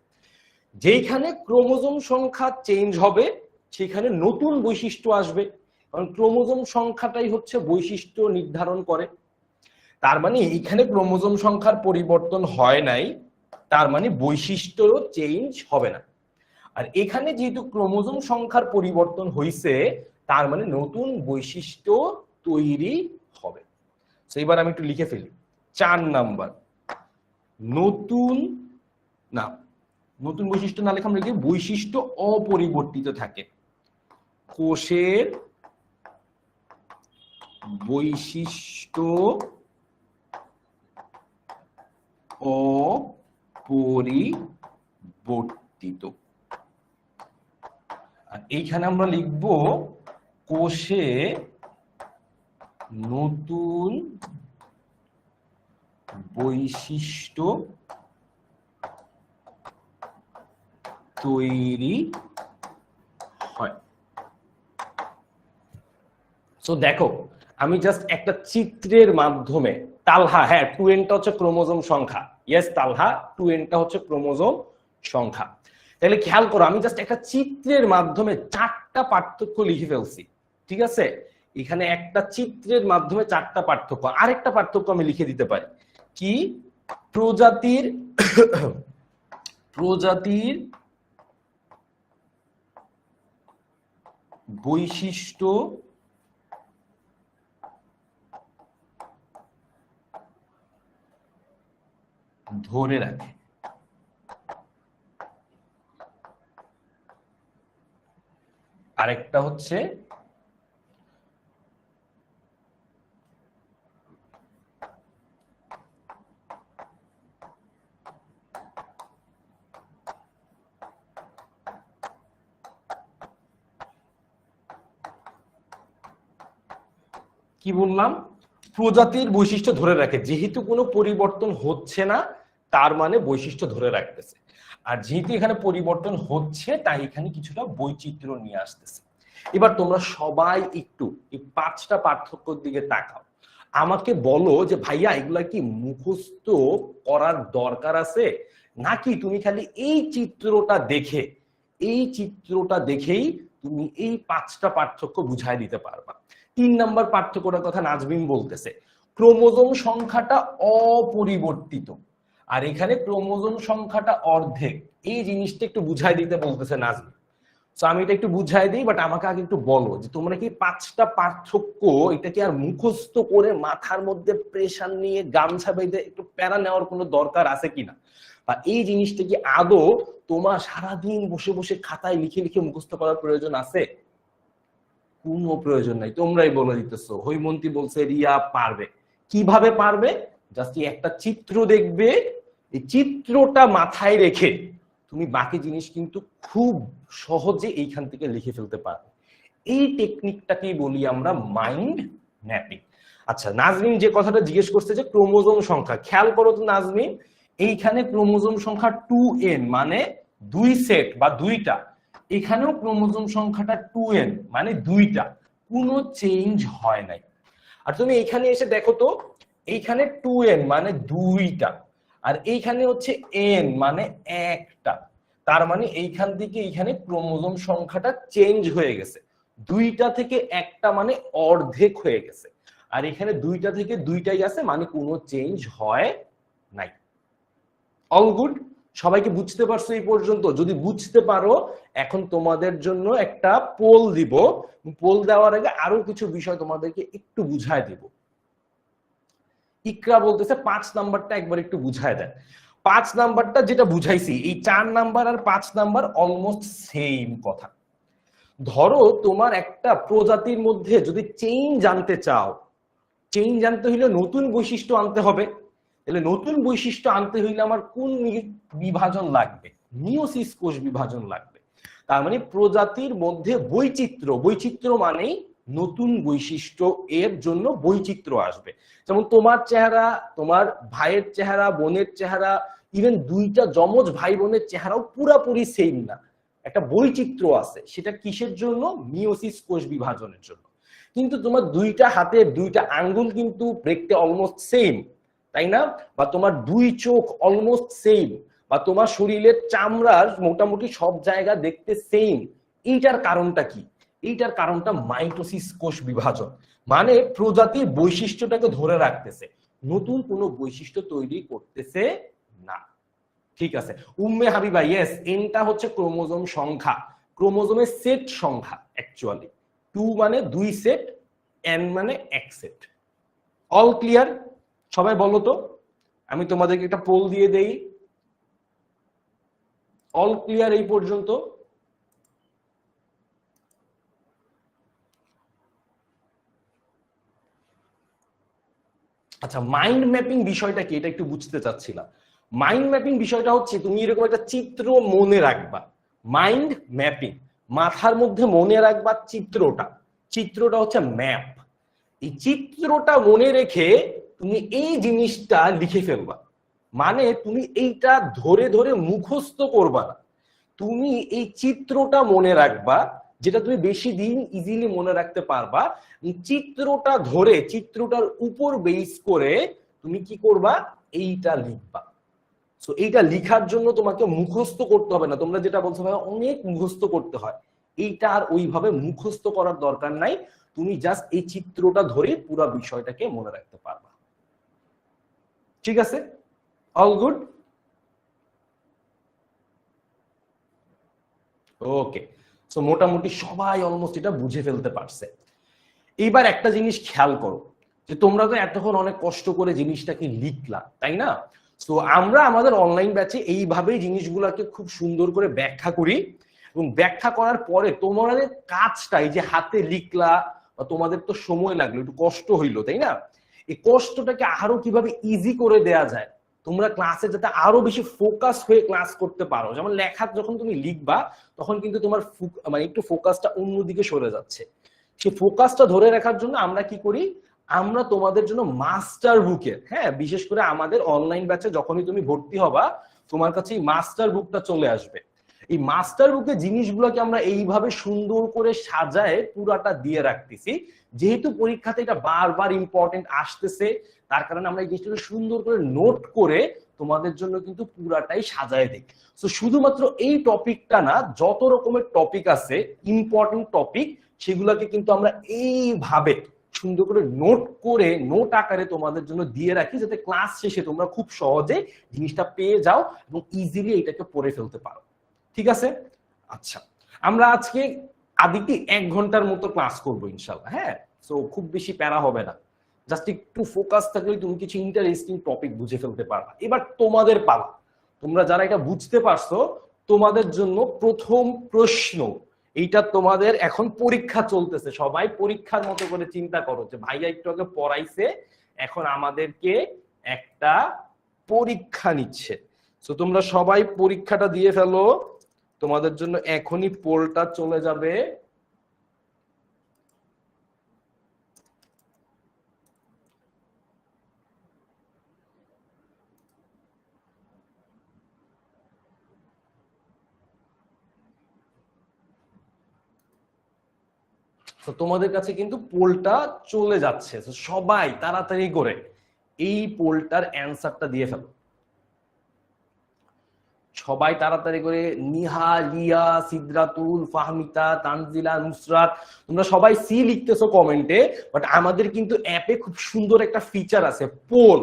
যেখানে ক্রোমোজোম সংখ্যা চেঞ্জ হবে সেখানে নতুন বৈশিষ্ট্য আসবে, কারণ ক্রোমোজোম সংখ্যাটাই হচ্ছে বৈশিষ্ট্য নির্ধারণ করে। তার মানে এখানে ক্রোমোজোম সংখ্যার পরিবর্তন হয় নাই, তার মানে বৈশিষ্ট্যও চেঞ্জ হবে না। আর এখানে যেহেতু ক্রোমোজোম সংখ্যার পরিবর্তন হয়েছে, তার মানে নতুন বৈশিষ্ট্য তৈরি হবে। তো এবার আমি একটু লিখে ফেলি 4 নাম্বার, নতুন না, নতুন বৈশিষ্ট্য না লেখা আমরা লিখি বৈশিষ্ট্য অপরিবর্তিত থাকে। কোষের বৈশিষ্ট্য অপরিবর্তিত। আর এইখানে আমরা লিখব কোষে নতুন বৈশিষ্ট্য তৈরি হয়। সো দেখো আমি জাস্ট একটা চিত্রের মাধ্যমে, তালহা হ্যাঁ 2n টা হচ্ছে ক্রোমোজোম সংখ্যা, ইয়েস তালহা 2n টা হচ্ছে ক্রোমোজোম সংখ্যা। তাহলে খেয়াল করো আমি জাস্ট একটা চিত্রের মাধ্যমে 4টা পার্থক্য লিখে ফেলছি। ঠিক আছে, এখানে একটা চিত্রের মাধ্যমে 4টা পার্থক্য। আরেকটা পার্থক্য আমি লিখে দিতে পারি কি, প্রজাতির প্রজাতির বৈশিষ্ট্য ধরে রাখে। আরেকটা হচ্ছে কি বললাম, প্রজাতির বৈশিষ্ট্য ধরে রাখে। যেহেতু কোনো পরিবর্তন হচ্ছে না তার মানে বৈশিষ্ট্য ধরে রাখতেছে, আর যেহেতু এখানে পরিবর্তন হচ্ছে তাই এখানে কিছুটা বৈচিত্র্য নিয়ে আসতেছে। এবার তোমরা সবাই একটু এই 5টা পার্থক্যের দিকে তাকাও, আমাকে বলো যে ভাইয়া এগুলা কি মুখস্থ করার দরকার আছে, নাকি তুমি খালি এই চিত্রটা দেখেই তুমি এই 5টা পার্থক্য বুঝাই দিতে পারবা। 3 নাম্বার পার্থক্যটার কথা নাজমিন বলতেছে, ক্রোমোজোম সংখ্যাটা অপরিবর্তিত আর এখানে ক্রোমোজোম সংখ্যাটা অর্ধেক। এই জিনিসটা একটু বুঝাই দিতে বলতেছে নাজমিন। তো আমি এটা একটু বুঝাই দিই, বাট আমাকে আগে একটু বলো যে তোমরা কি 5টা পার্থক্য এটা কি আর মুখস্থ করে মাথার মধ্যে প্রেশার নিয়ে গামছা বেঁধে একটু প্যারা নেওয়ার কোনো দরকার আছে কিনা, বা এই জিনিসটা কি আদৌ তোমার সারাদিন বসে বসে খাতায় লিখে লিখে মুখস্থ করার প্রয়োজন আছে? কোনো প্রয়োজন নাই, তোমরাই বলে দিতেছো। হৈমন্তী বলছে রিয়া পারবে। কিভাবে পারবে? জাস্ট একটা চিত্র দেখবে, এই চিত্রটা মাথায় রেখে তুমি বাকি জিনিস কিন্তু খুব সহজে এইখান থেকে লিখে ফেলতে পারবে। এই টেকনিকটাকেই বলি আমরা মাইন্ড ম্যাপিং। আচ্ছা, নাজমিন যে কথাটা জিজ্ঞেস করছে যে ক্রোমোজোম সংখ্যা, খেয়াল করো তো নাজমিন, এইখানে ক্রোমোজোম সংখ্যা 2n মানে 2 সেট বা 2টা, এখানেও ক্রোমোজোম সংখ্যাটা 2n মানে 2টা, কোনো চেঞ্জ হয় নাই। আর তুমি এইখানে এসে দেখো তো, এইখানে 2n মানে 2টা, আর এইখানে হচ্ছে n মানে 1টা, তার মানে এইখান থেকে এইখানে ক্রোমোজোম সংখ্যাটা চেঞ্জ হয়ে গেছে। 2টা থেকে 1টা মানে অর্ধেক হয়ে গেছে, আর এখানে 2টা থেকে 2টাই আছে মানে কোনো চেঞ্জ হয় নাই। All good? সবাইকে বুঝতে পারছো এই পর্যন্ত? যদি বুঝতে পারো, এখন তোমাদের জন্য একটা পোল দিব। পোল দেওয়ার আগে আরো কিছু বিষয় তোমাদেরকে একটু বুঝায় দিব। ইকরা বলতেছে 5 নাম্বারটা একবার একটু বুঝায় দেন। 5 নাম্বারটা যেটা বুঝাইছি, এই 4 নাম্বার আর 5 নাম্বার অলমোস্ট সেম কথা। ধরো তোমার একটা প্রজাতির মধ্যে যদি চেইন জানতে চাও, চেইন জানতে হইলে নতুন বৈশিষ্ট্য আনতে হবে। তাহলে নতুন বৈশিষ্ট্য আনতে হইলে আমার কোন বিভাজন লাগবে? মিওসিস কোষ বিভাজন লাগবে। তার মানে প্রজাতির মধ্যে বৈচিত্র্য মানেই নতুন বৈশিষ্ট্য, এর জন্য বৈচিত্র্য আসবে। যেমন তোমার চেহারা, তোমার ভাইয়ের চেহারা, বোনের চেহারা, ইভেন 2টা যমজ ভাই বোনের চেহারাও পুরাপুরি সেম না, একটা বৈচিত্র্য আছে। সেটা কিসের জন্য? মিওসিস কোষ বিভাজনের জন্য। কিন্তু তোমার 2টা হাতের 2টা আঙ্গুল কিন্তু দেখতে অলমোস্ট সেম, তাই না? বা তোমার 2 চোখ অলমোস্ট সেম, বা তোমার শরীরের চামড়ার মোটামুটি সব জায়গা দেখতে সেম। এইটার কারণটা কি? এইটার কারণটা মাইটোসিস কোষ বিভাজন, মানে প্রজাতির বৈশিষ্ট্যটাকে ধরে রাখতেছে, নতুন কোনো বৈশিষ্ট্য তৈরি করতেছে না। ঠিক আছে উম্মে হাবিবা, ইয়েস, এনটা হচ্ছে ক্রোমোজোম সংখ্যা, ক্রোমোজোমের সেট সংখ্যা অ্যাকচুয়ালি। 2 মানে 2 সেট, n মানে 1 সেট। All clear? সবাই বলো তো, আমি তোমাদেরকে একটা পোল দিয়ে দেই। অল ক্লিয়ার এই পর্যন্ত? আচ্ছা, মাইন্ড ম্যাপিং বিষয়টা কি এটা একটু বুঝতে চাচ্ছিলাম। মাইন্ড ম্যাপিং বিষয়টা হচ্ছে তুমি এরকম একটা চিত্র মনে রাখবা। মাইন্ড ম্যাপিং, মাথার মধ্যে মনে রাখবা চিত্রটা হচ্ছে ম্যাপ। এই চিত্রটা মনে রেখে তুমি এই জিনিসটা লিখে ফেলবা, মানে তুমি এইটা ধরে ধরে মুখস্থ করবা না, তুমি এই চিত্রটা মনে রাখবা, যেটা তুমি বেশি দিন ইজিলি মনে রাখতে পারবা। চিত্রটা ধরে চিত্রটার উপর বেস করে তুমি কি করবা? এইটা লিখবা। সো এইটা লিখার জন্য তোমাকে মুখস্থ করতে হবে না। তোমরা যেটা বলছো ভাই অনেক মুখস্থ করতে হয়, এইটা আর ওইভাবে মুখস্থ করার দরকার নাই। তুমি জাস্ট এই চিত্রটা ধরে পুরো বিষয়টাকে মনে রাখতে পারবা। ঠিক আছে? All good? ওকে, সো মোটামুটি সবাই অলমোস্ট এটা বুঝে ফেলতে পারছে। এইবার একটা জিনিস খেয়াল করো, যে তোমরা তো এতক্ষণ অনেক কষ্ট করে জিনিসটাকে লিখলা, তাই না? তো আমরা আমাদের অনলাইন ব্যাচে এইভাবেই জিনিসগুলোকে খুব সুন্দর করে ব্যাখ্যা করি, এবং ব্যাখ্যা করার পরে তোমাদের কাজটা, এই যে হাতে লিখলা বা তোমাদের তো সময় লাগলো, একটু কষ্ট হইলো, তাই না? এই কষ্টটাকে আরো কিভাবে ইজি করে দেয়া যায়, তোমরা ক্লাসে যাতে আরো বেশি ফোকাস হয়ে ক্লাস করতে পারো। যেমন লেখা যখন তুমি লিখবা তখন কিন্তু তোমার মানে একটু ফোকাসটা অন্যদিকে সরে যাচ্ছে, সেই ফোকাসটা ধরে রাখার জন্য আমরা কি করি, আমরা তোমাদের জন্য মাস্টার বুকের, হ্যাঁ, বিশেষ করে আমাদের অনলাইন ব্যাচে যখনই তুমি ভর্তি হবা তোমার কাছে এই মাস্টার বুকটা চলে আসবে। এই মাস্টার বুকে জিনিসগুলোকে আমরা এইভাবে সুন্দর করে সাজায় পুরাটা দিয়ে রাখতেছি, যেহেতু পরীক্ষাতে এটা বারবার ইম্পর্টেন্ট আসতেছে তার কারণে আমরা এই জিনিসটাকে সুন্দর করে নোট করে তোমাদের জন্য কিন্তু পুরাটাই সাজায় দিই। তো শুধুমাত্র এই টপিকটা না, যত রকমের টপিক আছে ইম্পর্টেন্ট টপিক সেগুলোকে কিন্তু আমরা এইভাবে সুন্দর করে নোট করে নোট আকারে তোমাদের জন্য দিয়ে রাখি, যাতে ক্লাস শেষে তোমরা খুব সহজে জিনিসটা পেয়ে যাও এবং ইজিলি এটাকে পড়ে ফেলতে পারো। ঠিক আছে? আচ্ছা, আমরা আজকে আদিকে 1 ঘন্টার মতো ক্লাস করবো ইনশাল্লাহ। হ্যাঁ, সো খুব বেশি প্যারা হবে না, জাস্ট একটু ফোকাস থাকলে তুমি কিছু ইন্টারেস্টিং টপিক বুঝে ফেলতে পারবা। এবার তোমাদের পালা, তোমরা যারা এটা বুঝতে পারছো তোমাদের জন্য প্রথম প্রশ্ন। এইটা তোমাদের এখন পরীক্ষা চলতেছে, সবাই পরীক্ষার মতো করে চিন্তা করো যে ভাইয়া একটু আগে পড়াইছে, এখন আমাদেরকে একটা পরীক্ষা নিচ্ছে। তো তোমরা সবাই পরীক্ষাটা দিয়ে ফেলো, তোমাদের জন্য এখনই পোলটা চলে যাবে। তো তোমাদের কাছে কিন্তু পোলটা চলে যাচ্ছে, সবাই তাড়াতাড়ি করে এই পোলটার অ্যান্সারটা দিয়ে ফেলো। সবাই তাড়াতাড়ি করে, নিহা, রিয়া, সিদ্রাতুল, ফাহমিতা, তানজিলা, নুসরাত, তোমরা সবাই সি লিখতেছো কমেন্টে, বাট আমাদের কিন্তু অ্যাপে খুব সুন্দর একটা ফিচার আছে পোল,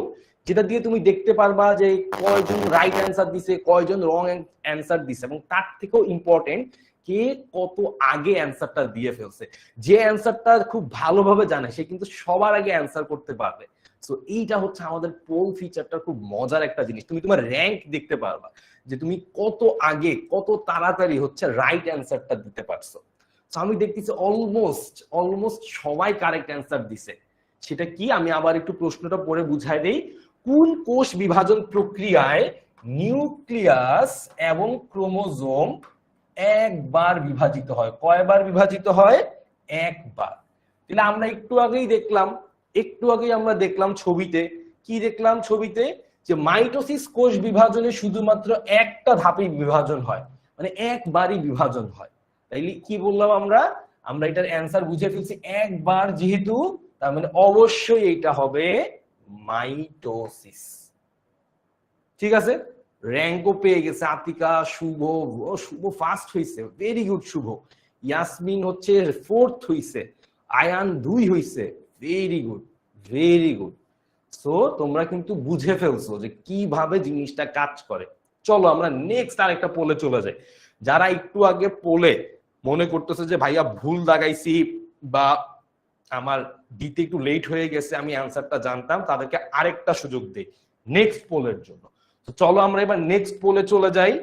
যেটা দিয়ে তুমি দেখতে পারবা যে কয়জন রাইট অ্যান্সার দিছে, কয়জন রং অ্যান্সার দিছে, এবং তার থেকেও ইম্পর্টেন্ট কে কত আগে অ্যান্সারটা দিয়ে ফেলছে। যে অ্যান্সারটা খুব ভালোভাবে জানে সে কিন্তু সবার আগে অ্যান্সার করতে পারবে। সো এইটা হচ্ছে আমাদের পোল ফিচারটা, খুব মজার একটা জিনিস। তুমি তোমার র্যাঙ্ক দেখতে পারবা যে তুমি কত আগে কত তাড়াতাড়ি হচ্ছে রাইট অ্যান্সারটা দিতে পারছো। তো আমি দেখতেছি অলমোস্ট সবাই কারেক্ট অ্যান্সার দিছে। সেটা কি, আমি আবার একটু প্রশ্নটা পড়ে বুঝাই দেই। কোন কোষ বিভাজন প্রক্রিয়ায় নিউক্লিয়াস এবং ক্রোমোজোম একবার বিভাজিত হয়? কয়বার বিভাজিত হয়? একবার। তাহলে আমরা একটু আগেই আমরা দেখলাম ছবিতে, কি দেখলাম ছবিতে, যে মাইটোসিস কোষ বিভাজনে শুধুমাত্র একটা ধাপে বিভাজন হয়, মানে একবারই বিভাজন হয়। তাইলে কি বললাম আমরা এটার অ্যান্সার বুঝে ফেলছি একবার যেহেতু, তার মানে অবশ্যই এটা হবে মাইটোসিস। ঠিক আছে, র্যাঙ্কও পেয়ে গেছে আতিকা, শুভ ফার্স্ট হইছে, ভেরি গুড শুভ। ইয়াসমিন হচ্ছে 4th হইছে, আয়ান 2 হইছে, very good very good. So তোমরা কিন্তু বুঝে ফেলছো যে কিভাবে জিনিসটা কাজ করে। চলো আমরা নেক্সট আরেকটা পোলে চলে যাই। যারা একটু আগে পোলে মনে করতেছে যে ভাইয়া ভুল দাগাইছি বা আমার দিতে একটু লেট হয়ে গেছে, আমি অ্যান্সারটা জানতাম, তাদেরকে আরেকটা সুযোগ দেই নেক্সট পোলের জন্য। তো চলো আমরা এবার নেক্সট পোলে চলে যাই।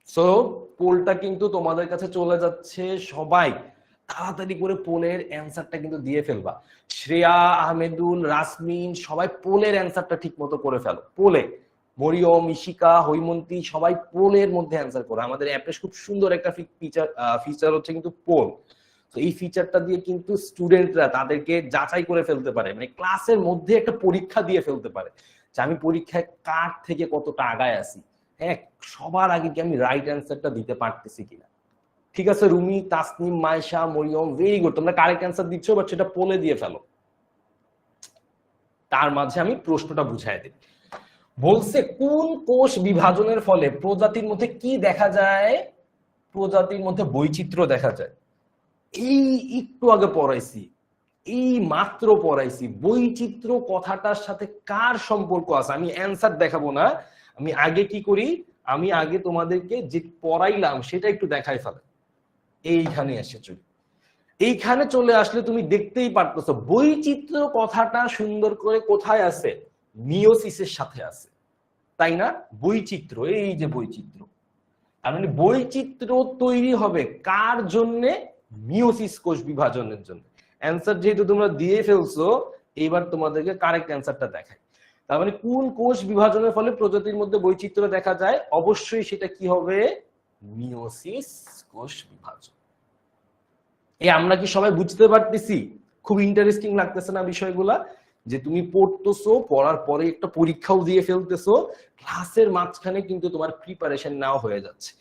সো পোলটা কিন্তু তোমাদের কাছে চলে যাচ্ছে, সবাই তাড়াতাড়ি করে পোলের অ্যান্সারটা কিন্তু দিয়ে ফেলবা। শ্রেয়া, আহমেদুল, রাসমিন সবাই পোলের অ্যান্সারটা ঠিক মতো করে ফেলো। পোলে মরিয়ম, ইশিকা, হৈমন্তী সবাই পোলের মধ্যে অ্যান্সার করো। আমাদের অ্যাপে খুব সুন্দর একটা ফিচার হচ্ছে কিন্তু পোল। তো এই ফিচারটা দিয়ে কিন্তু স্টুডেন্টরা তাদেরকে যাচাই করে ফেলতে পারে, মানে ক্লাসের মধ্যে একটা পরীক্ষা দিয়ে ফেলতে পারে যে আমি পরীক্ষায় কার থেকে কতটা আগায় আছি, হ্যাঁ, সবার আগে কি আমি রাইট অ্যান্সারটা দিতে পারতেছি কিনা। ঠিক আছে, রুমি, তাসনিম, মাইশা, মরিয়ম, ভেরি গুড, তোমরা কারেক্ট অ্যান্সার দিচ্ছ, বাট সেটা পোলে দিয়ে ফেলো। তার মাঝে আমি প্রশ্নটা বুঝাই দিই। বলছে কোন কোষ বিভাজনের ফলে প্রজাতির মধ্যে কি দেখা যায়? প্রজাতির মধ্যে বৈচিত্র্য দেখা যায়। এই একটু আগে পড়াইছি, এই মাত্র পড়াইছি, বৈচিত্র্য কথাটার সাথে কার সম্পর্ক আছে? আমি অ্যান্সার দেখাবো না, আমি আগে কি করি, আমি আগে তোমাদেরকে যে পড়াইলাম সেটা একটু দেখাই ফেলে। এইখানে চলে আসলে তুমি দেখতেই পারতেছো বৈচিত্র্য কথাটা সুন্দর করে কোথায় আছে, মিওসিসের সাথে আছে। তাই না? বৈচিত্র্য, এই যে বৈচিত্র্য, তার মানে বৈচিত্র্য তৈরি হবে কার জন্য? মিওসিস কোষ বিভাজনের জন্য। অ্যান্সার যেহেতু তোমরা দিয়ে ফেলছো, এবার তোমাদেরকে কারেক্ট অ্যান্সারটা দেখাই। তার মানে কোন কোষ বিভাজনের ফলে প্রজাতির মধ্যে বৈচিত্র্য দেখা যায়? অবশ্যই সেটা কি হবে? মিওসিস কোষ বিভাজন। আমরা কি সবাই বুঝতে পারতেছি? খুব ইন্টারেস্টিং লাগতেছে না বিষয়গুলা? যে তুমি পড়তেছো, পড়ার পরে একটা পরীক্ষাও দিয়ে ফেলতেছো, ক্লাসের মাঝখানে কিন্তু তোমার প্রিপারেশন নাও হয়ে যাচ্ছে।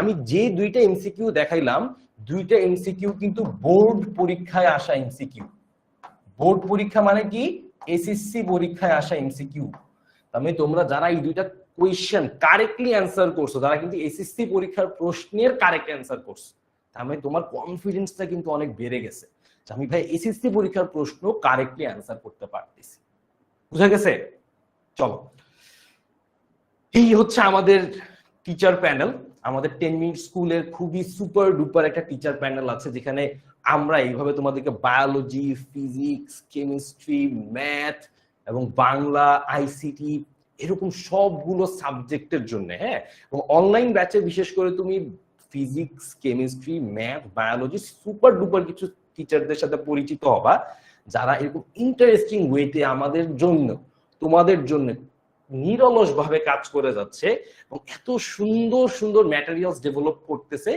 আমি যে দুইটা এমসিকিউ দেখাইলাম, দুইটা এমসিকিউ কিন্তু বোর্ড পরীক্ষায় আসা এমসিকিউ। বোর্ড পরীক্ষা মানে কি? এসএসসি পরীক্ষায় আসা এমসিকিউ। তার মানে তোমরা যারা এই দুইটা কোয়েশ্চেন কারেক্টলি অ্যান্সার করছো, তারা কিন্তু এসএসসি পরীক্ষার প্রশ্নের কারেক্ট অ্যান্সার করছো। তার মানে তোমার কনফিডেন্সটা কিন্তু অনেক বেড়ে গেছে। আমি ভাই এসএসসি পরীক্ষার প্রশ্ন কারেক্টলি অ্যান্সার করতে পারতেছি। বুঝা গেছে? চলো, এই হচ্ছে আমাদের টিচার প্যানেল। আমাদের 10 মিনিট স্কুলের খুবই সুপার ডুপার একটা টিচার প্যানেল আছে, যেখানে আমরা এইভাবে তোমাদেরকে বায়োলজি, ফিজিক্স, কেমিস্ট্রি, ম্যাথ এবং বাংলা, আইসিটি এরকম সবগুলো সাবজেক্টের জন্য, হ্যাঁ, এবং অনলাইন ব্যাচে বিশেষ করে তুমি physics, chemistry, math, biology super duper কিছু টিচারদের সাথে পরিচিত হবা, যারা এরকম ইন্টারেস্টিং ওয়েতে আমাদের জন্য, তোমাদের জন্য নিরলস ভাবে কাজ করে যাচ্ছে এবং এত সুন্দর সুন্দর ম্যাটেরিয়ালস ডেভেলপ করতেছে,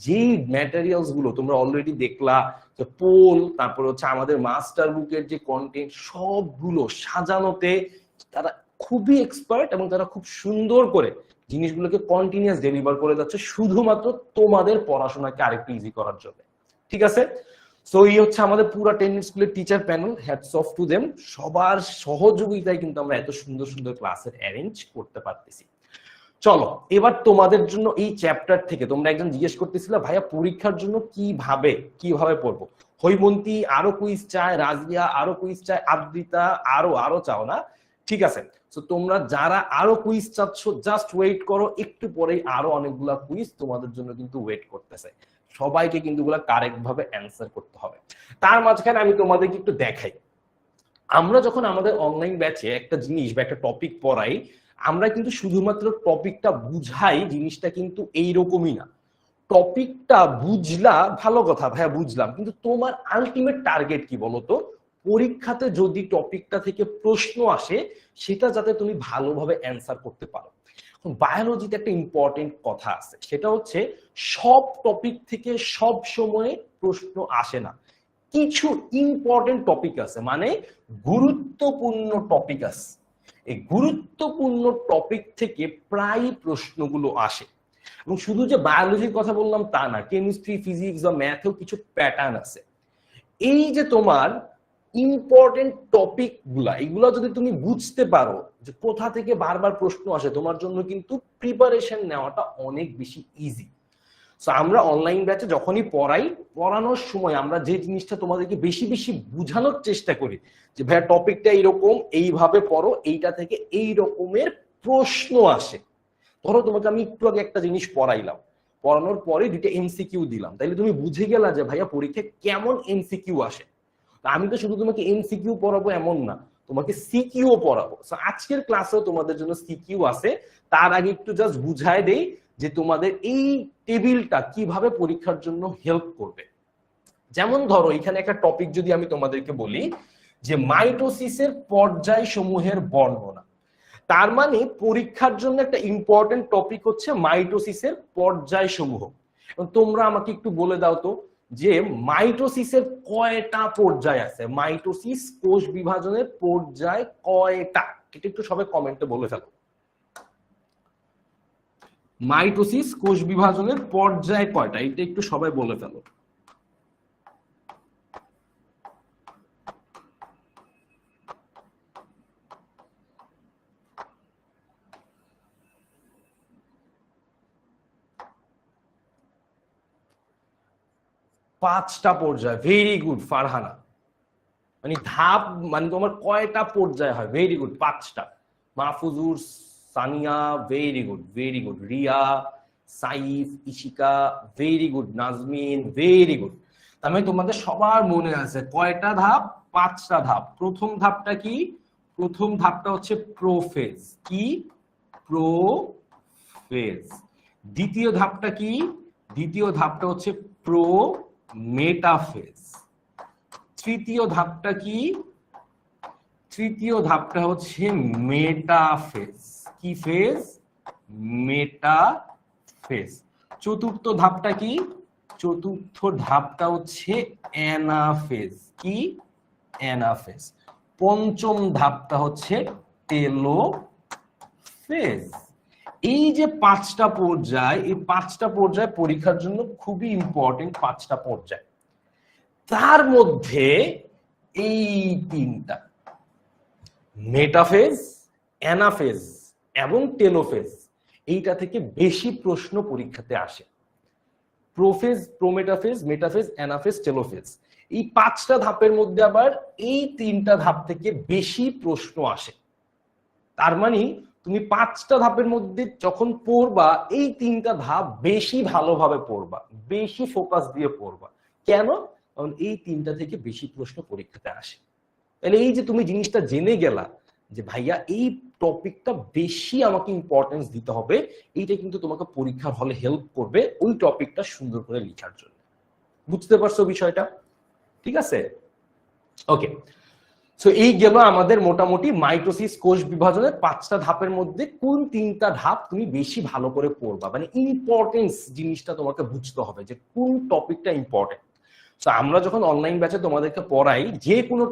যেই ম্যাটেরিয়ালস গুলো তোমরা অলরেডি দেখলা, যে পোল, তারপর হচ্ছে আমাদের মাস্টার বুকের যে কন্টেন্ট, সবগুলো সাজানোতে তারা খুবই এক্সপার্ট এবং তারা খুব সুন্দর করে জিনিসগুলোকে কন্টিনিউয়াস ডেলিভার করে যাচ্ছে, শুধুমাত্র তোমাদের পড়াশোনাকে আরেকটু ইজি করার জন্য। ঠিক আছে? সো এই হচ্ছে আমাদের পুরো 10 মিনিট স্কুলের teacher panel. Hats off to them. সবার সহযোগিতায় কিন্তু আমরা এত সুন্দর সুন্দর ক্লাসের অ্যারেঞ্জ করতে পারতেছি। চলো, এবার তোমাদের জন্য এই চ্যাপ্টার থেকে তোমরা একজন জিজ্ঞেস করতেছিলে, ভাইয়া পরীক্ষার জন্য কিভাবে পড়বো? হৈমন্তী আরো কুইজ চায়, রাজিয়া আরো কুইজ চায়, আদ্রিতা আরো চাও না? ঠিক আছে, তো তোমরা যারা আরো কুইজ চাচ্ছ জাস্ট ওয়েট করো, একটু পরেই আরো অনেকগুলা কুইজ তোমাদের জন্য কিন্তু ওয়েট করতেছে। সবাইকে কিন্তু এগুলা কারেক্ট ভাবে অ্যান্সার করতে হবে। তার মাঝখানে আমি তোমাদেরকে একটু দেখাই, আমরা যখন আমাদের অনলাইন ব্যাচে একটা জিনিস বা একটা টপিক পড়াই, আমরা কিন্তু শুধুমাত্র টপিকটা বুঝাই, জিনিসটা কিন্তু এইরকমই না। টপিকটা বুঝলা, ভালো কথা ভাইয়া বুঝলাম, কিন্তু তোমার আলটিমেট টার্গেট কি বলতো? পরীক্ষাতে যদি টপিকটা থেকে প্রশ্ন আসে, সেটা যাতে তুমি ভালোভাবে অ্যান্সার করতে পারো। বায়োলজিতে একটা ইম্পর্টেন্ট কথা আছে, সেটা হচ্ছে সব টপিক থেকে সব সময় প্রশ্ন আসে না। কিছু ইম্পর্টেন্ট টপিক আছে, মানে গুরুত্বপূর্ণ টপিক আছে, এই গুরুত্বপূর্ণ টপিক থেকে প্রায় প্রশ্নগুলো আসে। এবং শুধু যে বায়োলজির কথা বললাম তা না, কেমিস্ট্রি, ফিজিক্স বা ম্যাথেও কিছু প্যাটার্ন আছে। এই যে তোমার ইম্পর্টেন্ট টপিক গুলা, এগুলো যদি তুমি বুঝতে পারো যে কোথা থেকে বারবার প্রশ্ন আসে, তোমার জন্য কিন্তু প্রিপারেশন নেওয়াটা অনেক বেশি ইজি। সো আমরা অনলাইন ব্যাচে যখনই পড়ানোর সময় আমরা যে জিনিসটা তোমাদেরকে বেশি বেশি বোঝানোর চেষ্টা করি, যে ভাইয়া টপিকটা এইরকম, এইভাবে পড়ো, এইটা থেকে এই রকমের প্রশ্ন আসে। ধরো তোমাকে আমি একটু আগে একটা জিনিস পড়াইলাম, পড়ানোর পরে দুইটা এমসিকিউ দিলাম, তাইলে তুমি বুঝে গেলা যে ভাইয়া পরীক্ষায় কেমন এমসিকিউ আসে। আমি তো শুধু তোমাকে এমসিকিউ পড়াবো এমন না, তোমাকে সিকিউ পড়াবো। আজকের ক্লাসেও তোমাদের জন্য সিকিউ আছে। তার আগে একটু জাস্ট বুঝায় দেই যে তোমাদের এই টেবিলটা কিভাবে পরীক্ষার জন্য হেল্প করবে। যেমন ধরো এখানে একটা টপিক যদি আমি তোমাদেরকে বলি যে মাইটোসিসের পর্যায় সমূহের বর্ণনা, তার মানে পরীক্ষার জন্য একটা ইম্পর্টেন্ট টপিক হচ্ছে মাইটোসিসের পর্যায় সমূহ। তোমরা আমাকে একটু বলে দাও তো যে মাইটোসিসের কয়টা পর্যায় আছে? মাইটোসিস কোষ বিভাজনের পর্যায় কয়টা? এটা একটু সবাই কমেন্টে বলে ফেলো। মাইটোসিস কোষ বিভাজনের পর্যায় কয়টা, এটা একটু সবাই বলে ফেলো। পাঁচটা পর্যায়, ভেরি গুড ফারহানা। মানে ধাপ, মানে তোমার কয়টা পর্যায় হয়? ভেরি গুড, পাঁচটা। Mahfuzur, Sania, very good very good. Riya, Saif, Ishika, very good. Nazmin, very good. তার মানে তোমাদের সবার মনে আছে কয়টা ধাপ? পাঁচটা ধাপ। প্রথম ধাপটা কি? প্রথম ধাপটা হচ্ছে প্রোফেজ। কি? প্রোফেজ। দ্বিতীয় ধাপটা কি? দ্বিতীয় ধাপটা হচ্ছে প্রোমেটাফেজ। তৃতীয় ধাপটা কি? তৃতীয় ধাপটা হচ্ছে মেটাফেজ। কি ফেজ? মেটাফেজ। চতুর্থ ধাপটা কি? চতুর্থ ধাপটা হচ্ছে অ্যানাফেজ। কি? অ্যানাফেজ। পঞ্চম ধাপটা হচ্ছে টেলোফেজ। এই যে পাঁচটা পর্যায়, এই পাঁচটা পর্যায় পরীক্ষার জন্য খুবই ইম্পর্টেন্ট। পাঁচটা পর্যায়, তার মধ্যে এই তিনটা মেটাফেজ, অ্যানাফেজ এবং টেলোফেজ, এইটা থেকে বেশি প্রশ্ন পরীক্ষাতে আসে। Prophase, prometaphase, metaphase, anaphase, telophase, এই পাঁচটা ধাপের মধ্যে আবার এই তিনটা ধাপ থেকে বেশি প্রশ্ন আসে। তার মানে তুমি পাঁচটা ধাপের মধ্যে যখন পড়বা, এই তিনটা ধাপ বেশি ভালোভাবে পড়বা, বেশি ফোকাস দিয়ে পড়বা। কেন? কারণ এই তিনটা থেকে বেশি প্রশ্ন পরীক্ষাতে আসে। তাহলে এই যে তুমি জিনিসটা জেনে গেলা যে ভাইয়া এই টপিকটা বেশি আমাকে ইম্পর্টেন্স দিতে হবে, এইটা কিন্তু তোমাকে পরীক্ষার হলে হেল্প করবে ওই টপিকটা সুন্দর করে লেখার জন্য। বুঝতে পারছো বিষয়টা? ঠিক আছে, ওকে। সো এই গেল আমাদের মোটামুটি মাইটোসিস কোষ বিভাজনের পাঁচটা ধাপের মধ্যে কোন তিনটা ধাপ তুমি বেশি ভালো করে পড়বা, মানে ইম্পর্টেন্স জিনিসটা তোমাকে বুঝতে হবে যে কোন টপিকটা ইম্পর্টেন্ট। তো আমরা যখন অনলাইন ব্যাচে তোমাদেরকে পড়াই যে কোনো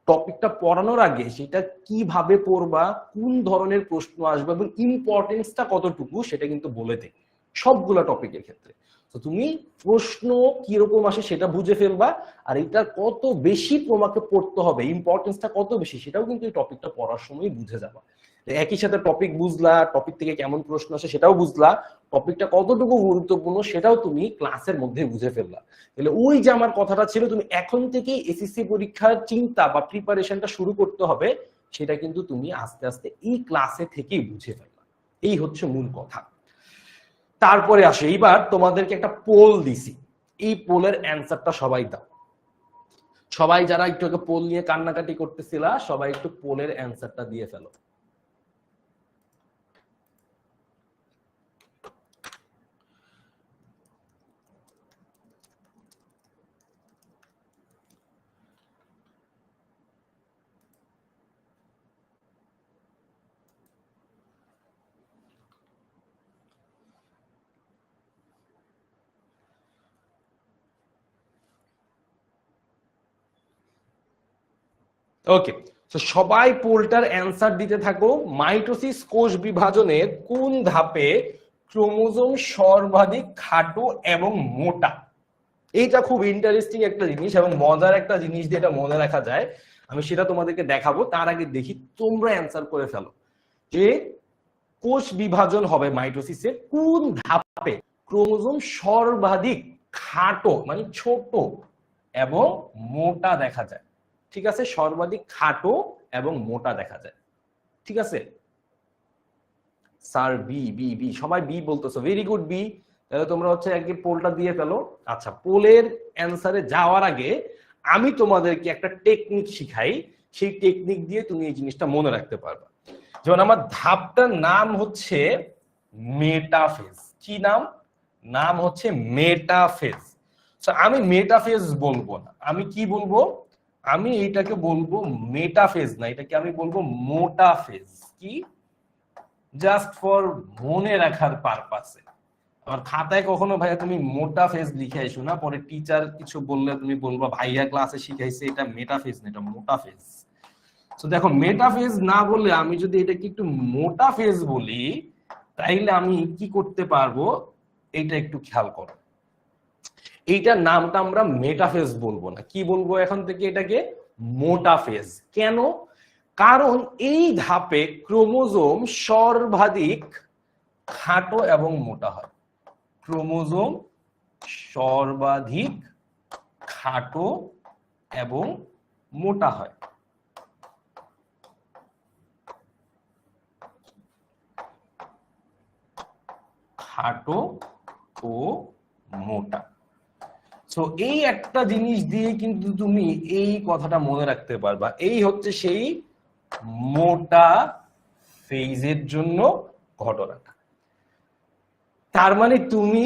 টপিকটা পড়ানোর আগে সেটা কিভাবে পড়বা, কোন ধরনের প্রশ্ন আসবে এবং ইম্পর্টেন্সটা কতটুকু সেটা কিন্তু বলে দেয় সবগুলা টপিকের ক্ষেত্রে। তো তুমি প্রশ্ন কিরকম আসে সেটা বুঝে ফেলবা, আর এটা কত বেশি তোমাকে পড়তে হবে, ইম্পর্টেন্সটা কত বেশি সেটাও কিন্তু এই টপিকটা পড়ার সময় বুঝে যাবা। একই সাথে টপিক বুঝলা, টপিক থেকে কেমন প্রশ্ন আসে সেটাও বুঝলা, টপিকটা কতটুকু গুরুত্বপূর্ণ সেটাও তুমি ক্লাসের মধ্যে বুঝে ফেললা। তাহলে ওই যে আমার কথাটা ছিল, তুমি এখন থেকেই এসএসসি পরীক্ষার চিন্তা বা প্রিপারেশনটা শুরু করতে হবে, সেটা কিন্তু তুমি আস্তে আস্তে এই ক্লাসে থেকেই বুঝে ফেললা। এই হচ্ছে মূল কথা। তারপরে আসে, এইবার তোমাদেরকে একটা পোল দিছি, এই পোলের অ্যান্সারটা সবাই দাও। সবাই যারা একটু আগে পোল নিয়ে কান্নাকাটি করতেছিলা, সবাই একটু পোলের অ্যান্সারটা দিয়ে ফেলো। ওকে, তো সবাই পোলটার অ্যান্সার দিতে থাকো। মাইটোসিস কোষ বিভাজনের কোন ধাপে ক্রোমোজোম সর্বাধিক খাটো এবং মোটা? এইটা খুব ইন্টারেস্টিং একটা জিনিস এবং মজার একটা জিনিস, যেটা মনে রাখা যায়। আমি সেটা তোমাদেরকে দেখাবো, তার আগে দেখি তোমরা অ্যান্সার করে ফেলো যে কোষ বিভাজন হবে মাইটোসিসে কোন ধাপে ক্রোমোজোম সর্বাধিক খাটো মানে ছোট এবং মোটা দেখা যায়। ঠিক আছে, সর্বাধিক খাটো এবং মোটা দেখা যায়। ঠিক আছে স্যার, বি বি বি, সবাই বি বলতেছো, ভেরি গুড বি। তাহলে তোমরা হচ্ছে আগে পোলটা দিয়ে ফেলো। আচ্ছা, পোলের অ্যান্সারে যাওয়ার আগে আমি তোমাদেরকে একটা টেকনিক শিখাই, সেই টেকনিক দিয়ে তুমি এই জিনিসটা মনে রাখতে পারবা। যেমন আমার ধাপটার নাম হচ্ছে মেটাফেজ। কি নাম? নাম হচ্ছে মেটাফেজ। আমি মেটাফেজ বলবো না, আমি কি বলবো? আমি এইটাকে বলবো মেটাফেজ না, এটাকে আমি বলবো মোটাফেজ। কি? জাস্ট ফর মনে রাখার পারপাসে। আমার খাতায় কখনো ভাইয়া তুমি মোটা ফেজ লিখে আইসো না, পরে টিচার কিছু বললে তুমি বলবা ভাইয়া ক্লাসে শিখাইছে এটা মেটাফেজ না, এটা মোটা ফেজ। তো দেখো, মেটাফেজ না বললে আমি যদি এটাকে একটু মোটা ফেজ বলি, তাইলে আমি কি করতে পারবো এইটা একটু খেয়াল করো। এইটার নামটা আমরা মেটাফেজ বলবো না, কি বলবো এখন থেকে? এটাকে মোটাফেজ। কেন? কারণ এই ধাপে ক্রোমোজোম সর্বাধিক খাটো এবং মোটা হয়। ক্রোমোজোম সর্বাধিক খাটো এবং মোটা হয়। খাটো ও মোটা। সো এই একটা জিনিস দিয়ে কিন্তু তুমি এই কথাটা মনে রাখতে পারবা, এই হচ্ছে সেই মোটা ফেজের জন্য ঘটনাটা। তার মানে তুমি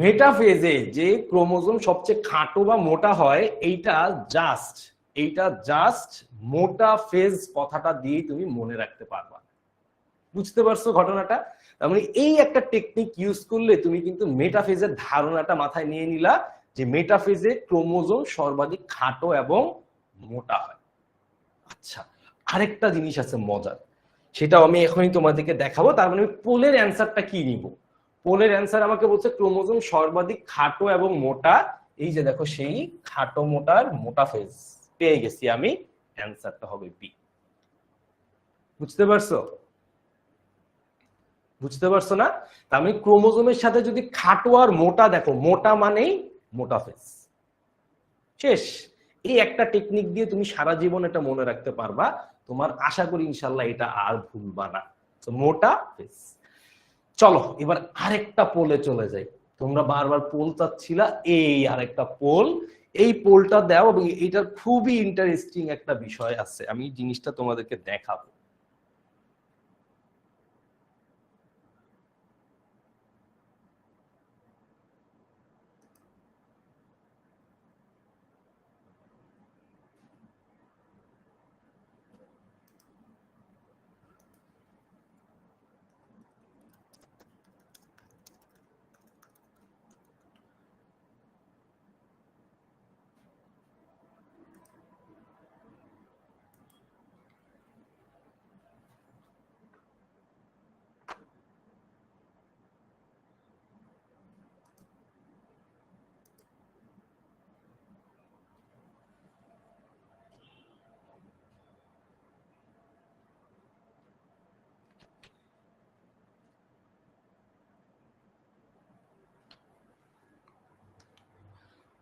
মেটাফেজে যে ক্রোমোজোম সবচেয়ে খাটো বা মোটা হয় এইটা জাস্ট মোটা ফেজ কথাটা দিয়ে তুমি মনে রাখতে পারবা। বুঝতে পারছো ঘটনাটা? তার মানে এই একটা টেকনিক ইউজ করলে তুমি কিন্তু মেটাফেজের ধারণাটা মাথায় নিয়ে নিলা যে মেটাফেজে ক্রোমোজোম সর্বাধিক খাটো এবং মোটা হয়। আচ্ছা, আরেকটা জিনিস আছে মজার, সেটাও আমি এখনই তোমাদেরকে দেখাবো। তার মানে পোলের অ্যান্সারটা কি নিব? পোলের অ্যান্সার আমাকে বলছে ক্রোমোজোম সর্বাধিক খাটো এবং মোটা। এই যে দেখো সেই খাটো মোটার মোটা ফেজ পেয়ে গেছি আমি, অ্যান্সারটা হবে বি। বুঝতে পারছো? বুঝতে পারছো না? তার মানে ক্রোমোজোমের সাথে যদি খাটো আর মোটা দেখো, মোটা মানেই মোটা ফেজ। শেষ। এই একটা টেকনিক দিয়ে তুমি সারা জীবন এটা মনে রাখতে পারবা। তোমার আশা করি ইনশাল্লাহ এটা আর ভুলবা না। তো মোটা ফেজ। চলো এবার আরেকটা পোলে চলে যাই। তোমরা বারবার পোল চাচ্ছিলা, এই আরেকটা পোল। এই পোলটা দাও এবং এটার খুবই ইন্টারেস্টিং একটা বিষয় আছে, আমি জিনিসটা তোমাদেরকে দেখাবো।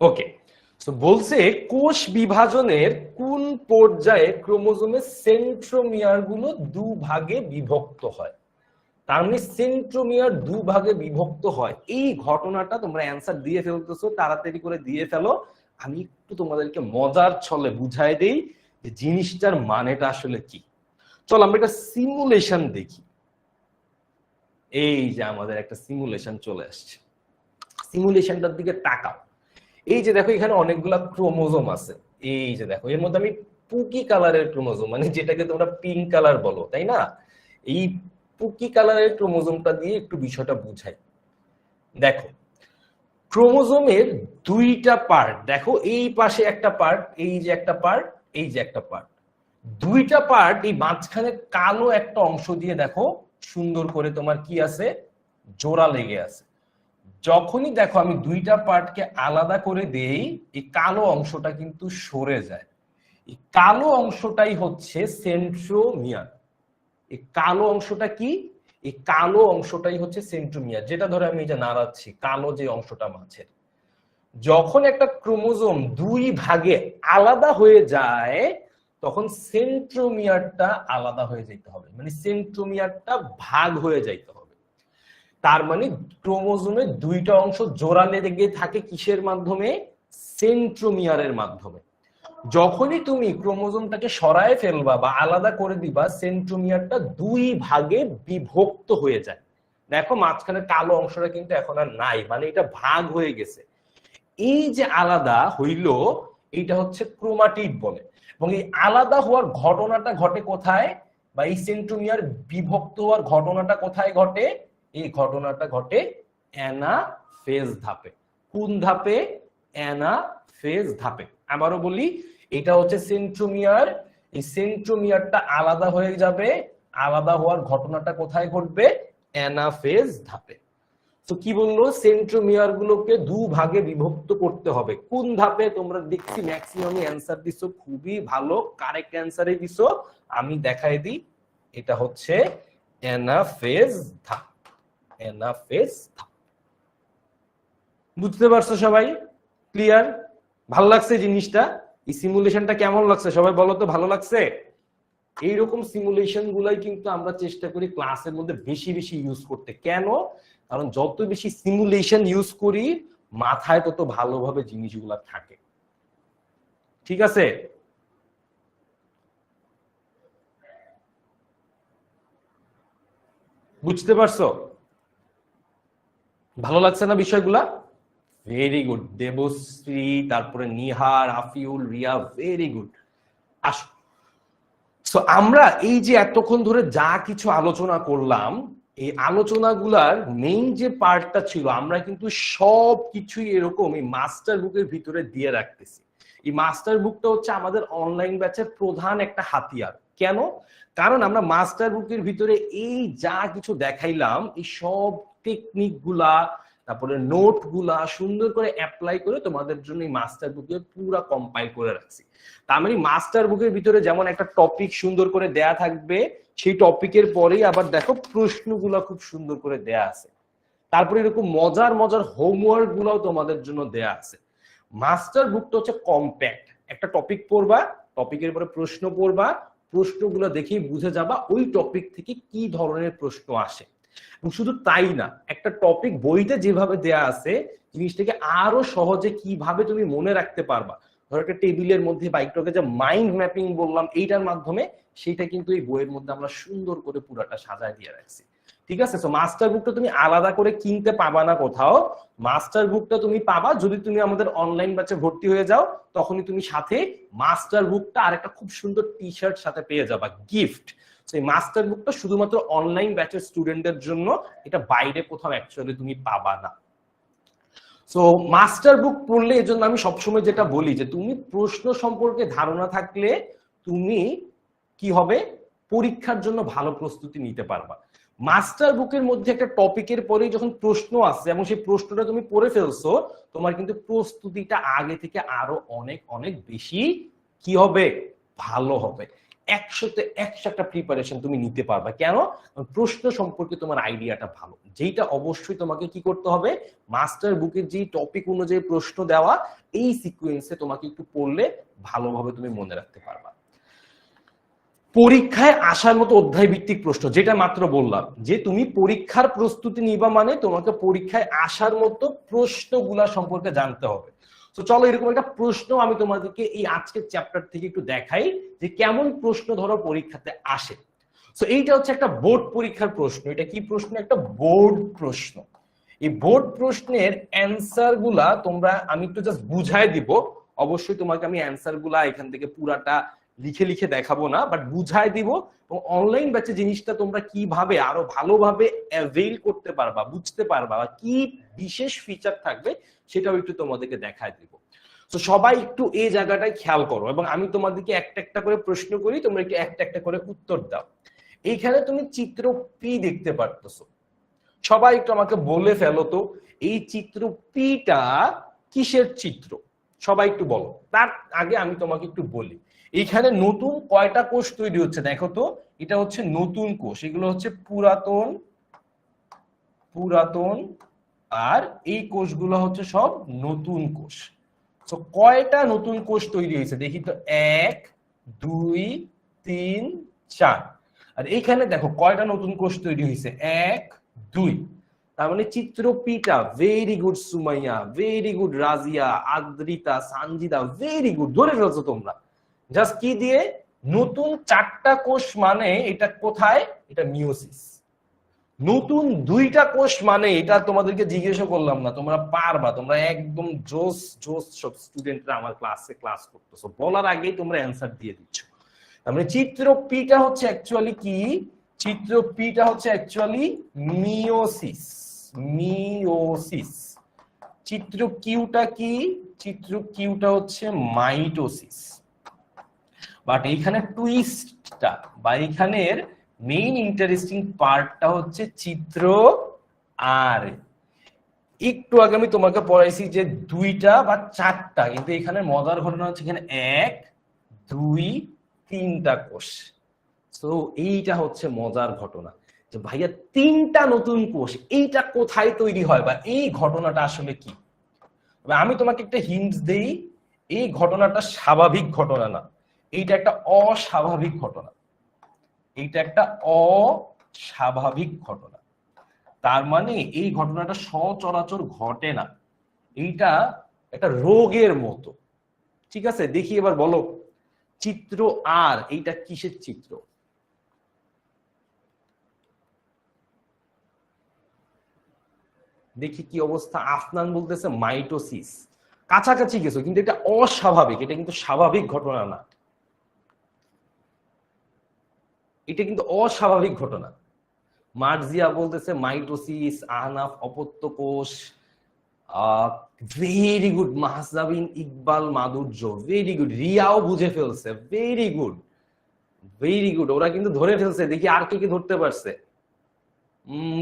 ওকে, তো বলছে কোষ বিভাজনের কোন পর্যায়ে ক্রোমোজোমের সেন্ট্রোমিয়ার গুলো দুভাগে বিভক্ত হয়। তার মানে সেন্ট্রোমিয়ার দুভাগে বিভক্ত হয়, এই ঘটনাটা তোমরা অ্যান্সার দিয়ে ফেলতেছো, তাড়াতাড়ি করে দিয়ে ফেলো। আমি একটু তোমাদেরকে মজার ছলে বুঝাই দেই যে জিনিসটার মানেটা আসলে কি। চলো আমরা একটা সিমুলেশন দেখি। এই যে আমাদের একটা সিমুলেশন চলে আসছে, সিমুলেশনটার দিকে তাকাও। এই যে দেখো এখানে অনেকগুলা ক্রোমোজোম আছে। এই যে দেখো এর মধ্যে আমি পুকি কালারের ক্রোমোজোম, মানে যেটাকে তোমরা পিঙ্ক কালার বলো, তাই না? এই পুকি কালারের ক্রোমোজোমটা দিয়ে একটু বিষয়টা বুঝাই। দেখো ক্রোমোজোমের দুইটা পার্ট দেখো, এই পাশে একটা পার্ট, এই যে একটা পার্ট, এই যে একটা পার্ট, দুইটা পার্ট। এই মাঝখানে কালো একটা অংশ দিয়ে দেখো সুন্দর করে তোমার কি আছে, জোড়া লেগে আছে। যখনই দেখো আমি দুইটা পার্টকে আলাদা করে দেই, এই কালো অংশটা কিন্তু সরে যায়। এই কালো অংশটাই হচ্ছে সেন্ট্রোমিয়ার। এই কালো অংশটা কি? এই কালো অংশটাই হচ্ছে সেন্ট্রোমিয়ার, যেটা ধরে আমি এই যে নাড়াচ্ছি, কালো যে অংশটা মাঝের। যখন একটা ক্রোমোজোম দুই ভাগে আলাদা হয়ে যায় তখন সেন্ট্রোমিয়ারটা আলাদা হয়ে যেতে হবে, মানে সেন্ট্রোমিয়ারটা ভাগ হয়ে যাইতে হবে। তার মানে ক্রোমোজোমের দুইটা অংশ জোড়া লেগে থাকে কিসের মাধ্যমে? সেন্ট্রোমিয়ারের মাধ্যমে। যখনই তুমি ক্রোমোজোমটাকে সরায় ফেলবা বা আলাদা করে দিবা, সেন্ট্রোমিয়ারটা দুই ভাগে বিভক্ত হয়ে যায়। দেখো মাঝখানে কালো অংশটা কিন্তু এখন আর নাই, মানে এটা ভাগ হয়ে গেছে। এই যে আলাদা হইল, এইটা হচ্ছে ক্রোমাটিড বলে। এবং এই আলাদা হওয়ার ঘটনাটা ঘটে কোথায়, বা এই সেন্ট্রোমিয়ার বিভক্ত হওয়ার ঘটনাটা কোথায় ঘটে? এই ঘটনাটা ঘটে অ্যানাফেজ ধাপে। কোন ধাপে? অ্যানাফেজ ধাপে। আবারও বলি, এটা হচ্ছে সেন্ট্রোমিয়ার। এই সেন্ট্রোমিয়ারটা আলাদা হয়ে যাবে, আলাদা হওয়ার ঘটনাটা কোথায় ঘটবে? অ্যানাফেজ ধাপে। তো কি বললো, সেন্ট্রোমিয়ার গুলোকে দুভাগে বিভক্ত করতে হবে। কোন ধাপে? তোমরা দেখছি ম্যাক্সিমাম অ্যান্সার দিছো, খুবই ভালো, কারেক্ট অ্যান্সারই দিছো। আমি দেখাই দিই, এটা হচ্ছে অ্যানাফেজ ধাপ। অ্যানাফেজ ধাপ। বুঝতে পারছো সবাই? ক্লিয়ার? ভালো লাগছে জিনিসটা? এই সিমুলেশনটা কেমন লাগছে সবাই বলো তো, ভালো লাগছে? এইরকম সিমুলেশন গুলাই কিন্তু আমরা চেষ্টা করি ক্লাসের মধ্যে বেশি বেশি ইউজ করতে। কেন? কারণ যত বেশি সিমুলেশন ইউজ করি মাথায় তত ভালোভাবে জিনিসগুলা থাকে। ঠিক আছে? বুঝতে পারছো? ভালো লাগছে না বিষয়গুলা? Very good. দেবশ্রী, তারপরে নিহার, আফিউল, রিয়া, ভেরি গুড। আসো, সো আমরা এই যে এতক্ষণ ধরে যা কিছু আলোচনা করলাম, এই আলোচনাগুলার মেইন যে পার্টটা ছিল, আমরা কিন্তু সব কিছুই এরকম এই মাস্টার বুকের ভিতরে দিয়ে রাখতেছি। এই মাস্টার বুকটা হচ্ছে আমাদের অনলাইন ব্যাচের প্রধান একটা হাতিয়ার। কেন? কারণ আমরা মাস্টার বুকের ভিতরে এই যা কিছু দেখাইলাম, এই সব টেকনিক গুলা, তারপরে নোট গুলা সুন্দর করে অ্যাপ্লাই করে তোমাদের জন্য এই মাস্টার বুকে পুরো কম্পাইল করে রাখছি। তার মানে মাস্টার বুকের ভিতরে যেমন একটা টপিক সুন্দর করে দেয়া থাকবে, সেই টপিকের পরেই আবার দেখো প্রশ্নগুলো খুব সুন্দর করে দেয়া আছে। তারপরে এরকম মজার মজার হোমওয়ার্ক গুলাও তোমাদের জন্য দেয়া আছে। মাস্টার বুকটা হচ্ছে কম্প্যাক্ট, একটা টপিক পড়বা, টপিকের পরে প্রশ্ন পড়বা, প্রশ্নগুলো দেখেই বুঝে যাবা ওই টপিক থেকে কি ধরনের প্রশ্ন আসে। এবং শুধু তাই না, একটা টপিক বইতে যেভাবে দেয়া আছে, জিনিসটাকে আরো সহজে কিভাবে তুমি মনে রাখতে পারবা, ধরো একটা টেবিলের মধ্যে বা একটু যে মাইন্ড ম্যাপিং বললাম, এইটার মাধ্যমে সেটা কিন্তু এই বইয়ের মধ্যে আমরা সুন্দর করে পুরাটা সাজায় দিয়ে রাখছি। ঠিক আছে? সো মাস্টার বুকটা তুমি আলাদা করে কিনতে পাবা না কোথাও। মাস্টার বুকটা তুমি পাবা যদি তুমি আমাদের অনলাইন ব্যাচে ভর্তি হয়ে যাও, তখনই তুমি সাথে মাস্টার বুকটা আর একটা খুব সুন্দর টি শার্ট সাথে পেয়ে যাবা, গিফট। সেই মাস্টার বুকটা শুধুমাত্র অনলাইন ব্যাচের স্টুডেন্টদের জন্য, এটা বাইরে কোথাও অ্যাকচুয়ালি তুমি পাবা না। সো মাস্টার বুক পড়লে, এজন্য আমি সবসময় যেটা বলি যে তুমি প্রশ্ন সম্পর্কে ধারণা থাকলে তুমি কি হবে, পরীক্ষার জন্য ভালো প্রস্তুতি নিতে পারবা। মাস্টার বুকের মধ্যে একটা টপিকের পরেই যখন প্রশ্ন আসছে এবং সেই প্রশ্নটা তুমি পড়ে ফেলছো, তোমার কিন্তু প্রস্তুতিটা আগে থেকে আরো অনেক অনেক বেশি কি হবে, ভালো হবে। 100তে 100 একটা প্রিপারেশন তুমি নিতে পারবা। কেন? প্রশ্ন সম্পর্কে তোমার আইডিয়াটা ভালো। যেটা অবশ্যই তোমাকে কি করতে হবে, মাস্টার বুকের যে টপিক অনুযায়ী প্রশ্ন দেওয়া, এই সিকোয়েন্সে তোমাকে একটু পড়লে ভালোভাবে তুমি মনে রাখতে পারবা। পরীক্ষায় আসার মতো অধ্যায় ভিত্তিক প্রশ্ন, যেটা মাত্র বললাম যে তুমি পরীক্ষার প্রস্তুতি নিবা মানে তোমাকে পরীক্ষায় আসার মতো প্রশ্নগুলা সম্পর্কে জানতে হবে। তো চলো এরকম একটা প্রশ্ন আমি তোমাদেরকে এই আজকের চ্যাপ্টার থেকে একটু দেখাই যে কেমন প্রশ্ন ধরো পরীক্ষাতে আসে। তো এইটা হচ্ছে একটা বোর্ড পরীক্ষার প্রশ্ন। এটা কি প্রশ্ন? একটা বোর্ড প্রশ্ন। এই বোর্ড প্রশ্নের অ্যান্সার গুলা তোমরা, আমি একটু জাস্ট বুঝাই দিব, অবশ্যই তোমাকে আমি অ্যান্সার গুলা এখান থেকে পুরাটা লিখে লিখে দেখাবো না, বাট বুঝাই দিব। এবং অনলাইন ব্যাচে জিনিসটা তোমরা কিভাবে আরো ভালোভাবে অ্যাভেইল করতে পারবা, বুঝতে পারবা, বা কি বিশেষ ফিচার থাকবে সেটাও একটু তোমাদেরকে দেখায় দিব। তো সবাই একটু এই জায়গাটায় খেয়াল করো এবং আমি তোমাদেরকে একটা একটা করে প্রশ্ন করি, তোমরা একটু একটা একটা করে উত্তর দাও। এইখানে তুমি চিত্র পি দেখতে পারতেছো, সবাই একটু আমাকে বলে ফেলো তো এই চিত্র পিটা কিসের চিত্র? সবাই একটু বলো। তার আগে আমি তোমাকে একটু বলি, এইখানে নতুন কয়টা কোষ তৈরি হচ্ছে দেখো তো। এটা হচ্ছে নতুন কোষ, এগুলো হচ্ছে পুরাতন, পুরাতন, আর এই কোষগুলো হচ্ছে সব নতুন কোষ। তো কয়টা নতুন কোষ তৈরি হয়েছে দেখি তো, 1 2 3 4। আর এইখানে দেখো কয়টা নতুন কোষ তৈরি হয়েছে, 1 2। তার মানে চিত্র পিটা, very good Sumaiya, very good Razia, Adrita, Sanjida, very good, ধরে ফেলছো তোমরা। জাস্ট কি দিয়ে? নতুন 4টা কোষ মানে এটা কোথায়, এটা মিওসিস। নতুন 2টা কোষ মানে এটা তোমাদেরকে জিজ্ঞাসা করলাম না, তোমরা পারবা, তোমরা একদম জোস জোস সব স্টুডেন্টরা আমার ক্লাসে ক্লাস করতেছো, বলার আগেই তোমরা অ্যান্সার দিয়ে দিচ্ছ। তার মানে চিত্র পিটা হচ্ছে অ্যাকচুয়ালি কি? চিত্র পিটা হচ্ছে অ্যাকচুয়ালি মিওসিস, মিওসিস। চিত্র কিউটা কি? চিত্র কিউটা হচ্ছে মাইটোসিস। বাট এইখানে টুইস্টটা বা এইখানের মেইন ইন্টারেস্টিং পার্টটা হচ্ছে চিত্র আর। একটু আগে আমি তোমাকে পড়াইছি যে 2টা বা 4টা, কিন্তু এখানে মজার ঘটনা হচ্ছে এখানে 1 2 3টা কোষ। তো এইটা হচ্ছে মজার ঘটনা যে ভাইয়া 3টা নতুন কোষ, এইটা কোথায় তৈরি হয় বা এই ঘটনাটা আসলে কি? আমি তোমাকে একটা হিন্টস দেই, এই ঘটনাটা স্বাভাবিক ঘটনা না, এইটা একটা অস্বাভাবিক ঘটনা। এইটা একটা অস্বাভাবিক ঘটনা। তার মানে এই ঘটনাটা সচরাচর ঘটে না, এইটা একটা রোগের মতো। ঠিক আছে, দেখি এবার বলো চিত্র আর এইটা কিসের চিত্র? দেখি কি অবস্থা। আফনান বলতেছে মাইটোসিস, কাছাকাছি গেছো, কিন্তু এটা অস্বাভাবিক, এটা কিন্তু স্বাভাবিক ঘটনা না, এটা কিন্তু অস্বাভাবিক ঘটনা। মার্জিয়া বলতেছে মাইটোসিস। আহনাফ অপত্য কোষ। ভেরি গুড মাহজাবিন ইকবাল মাধুর্য, ভেরি গুড। রিয়াও বুঝে ফেলছে, ভেরি গুড, ভেরি গুড। ওরা কিন্তু ধরে ফেলছে, দেখি আর কে কি ধরতে পারছে।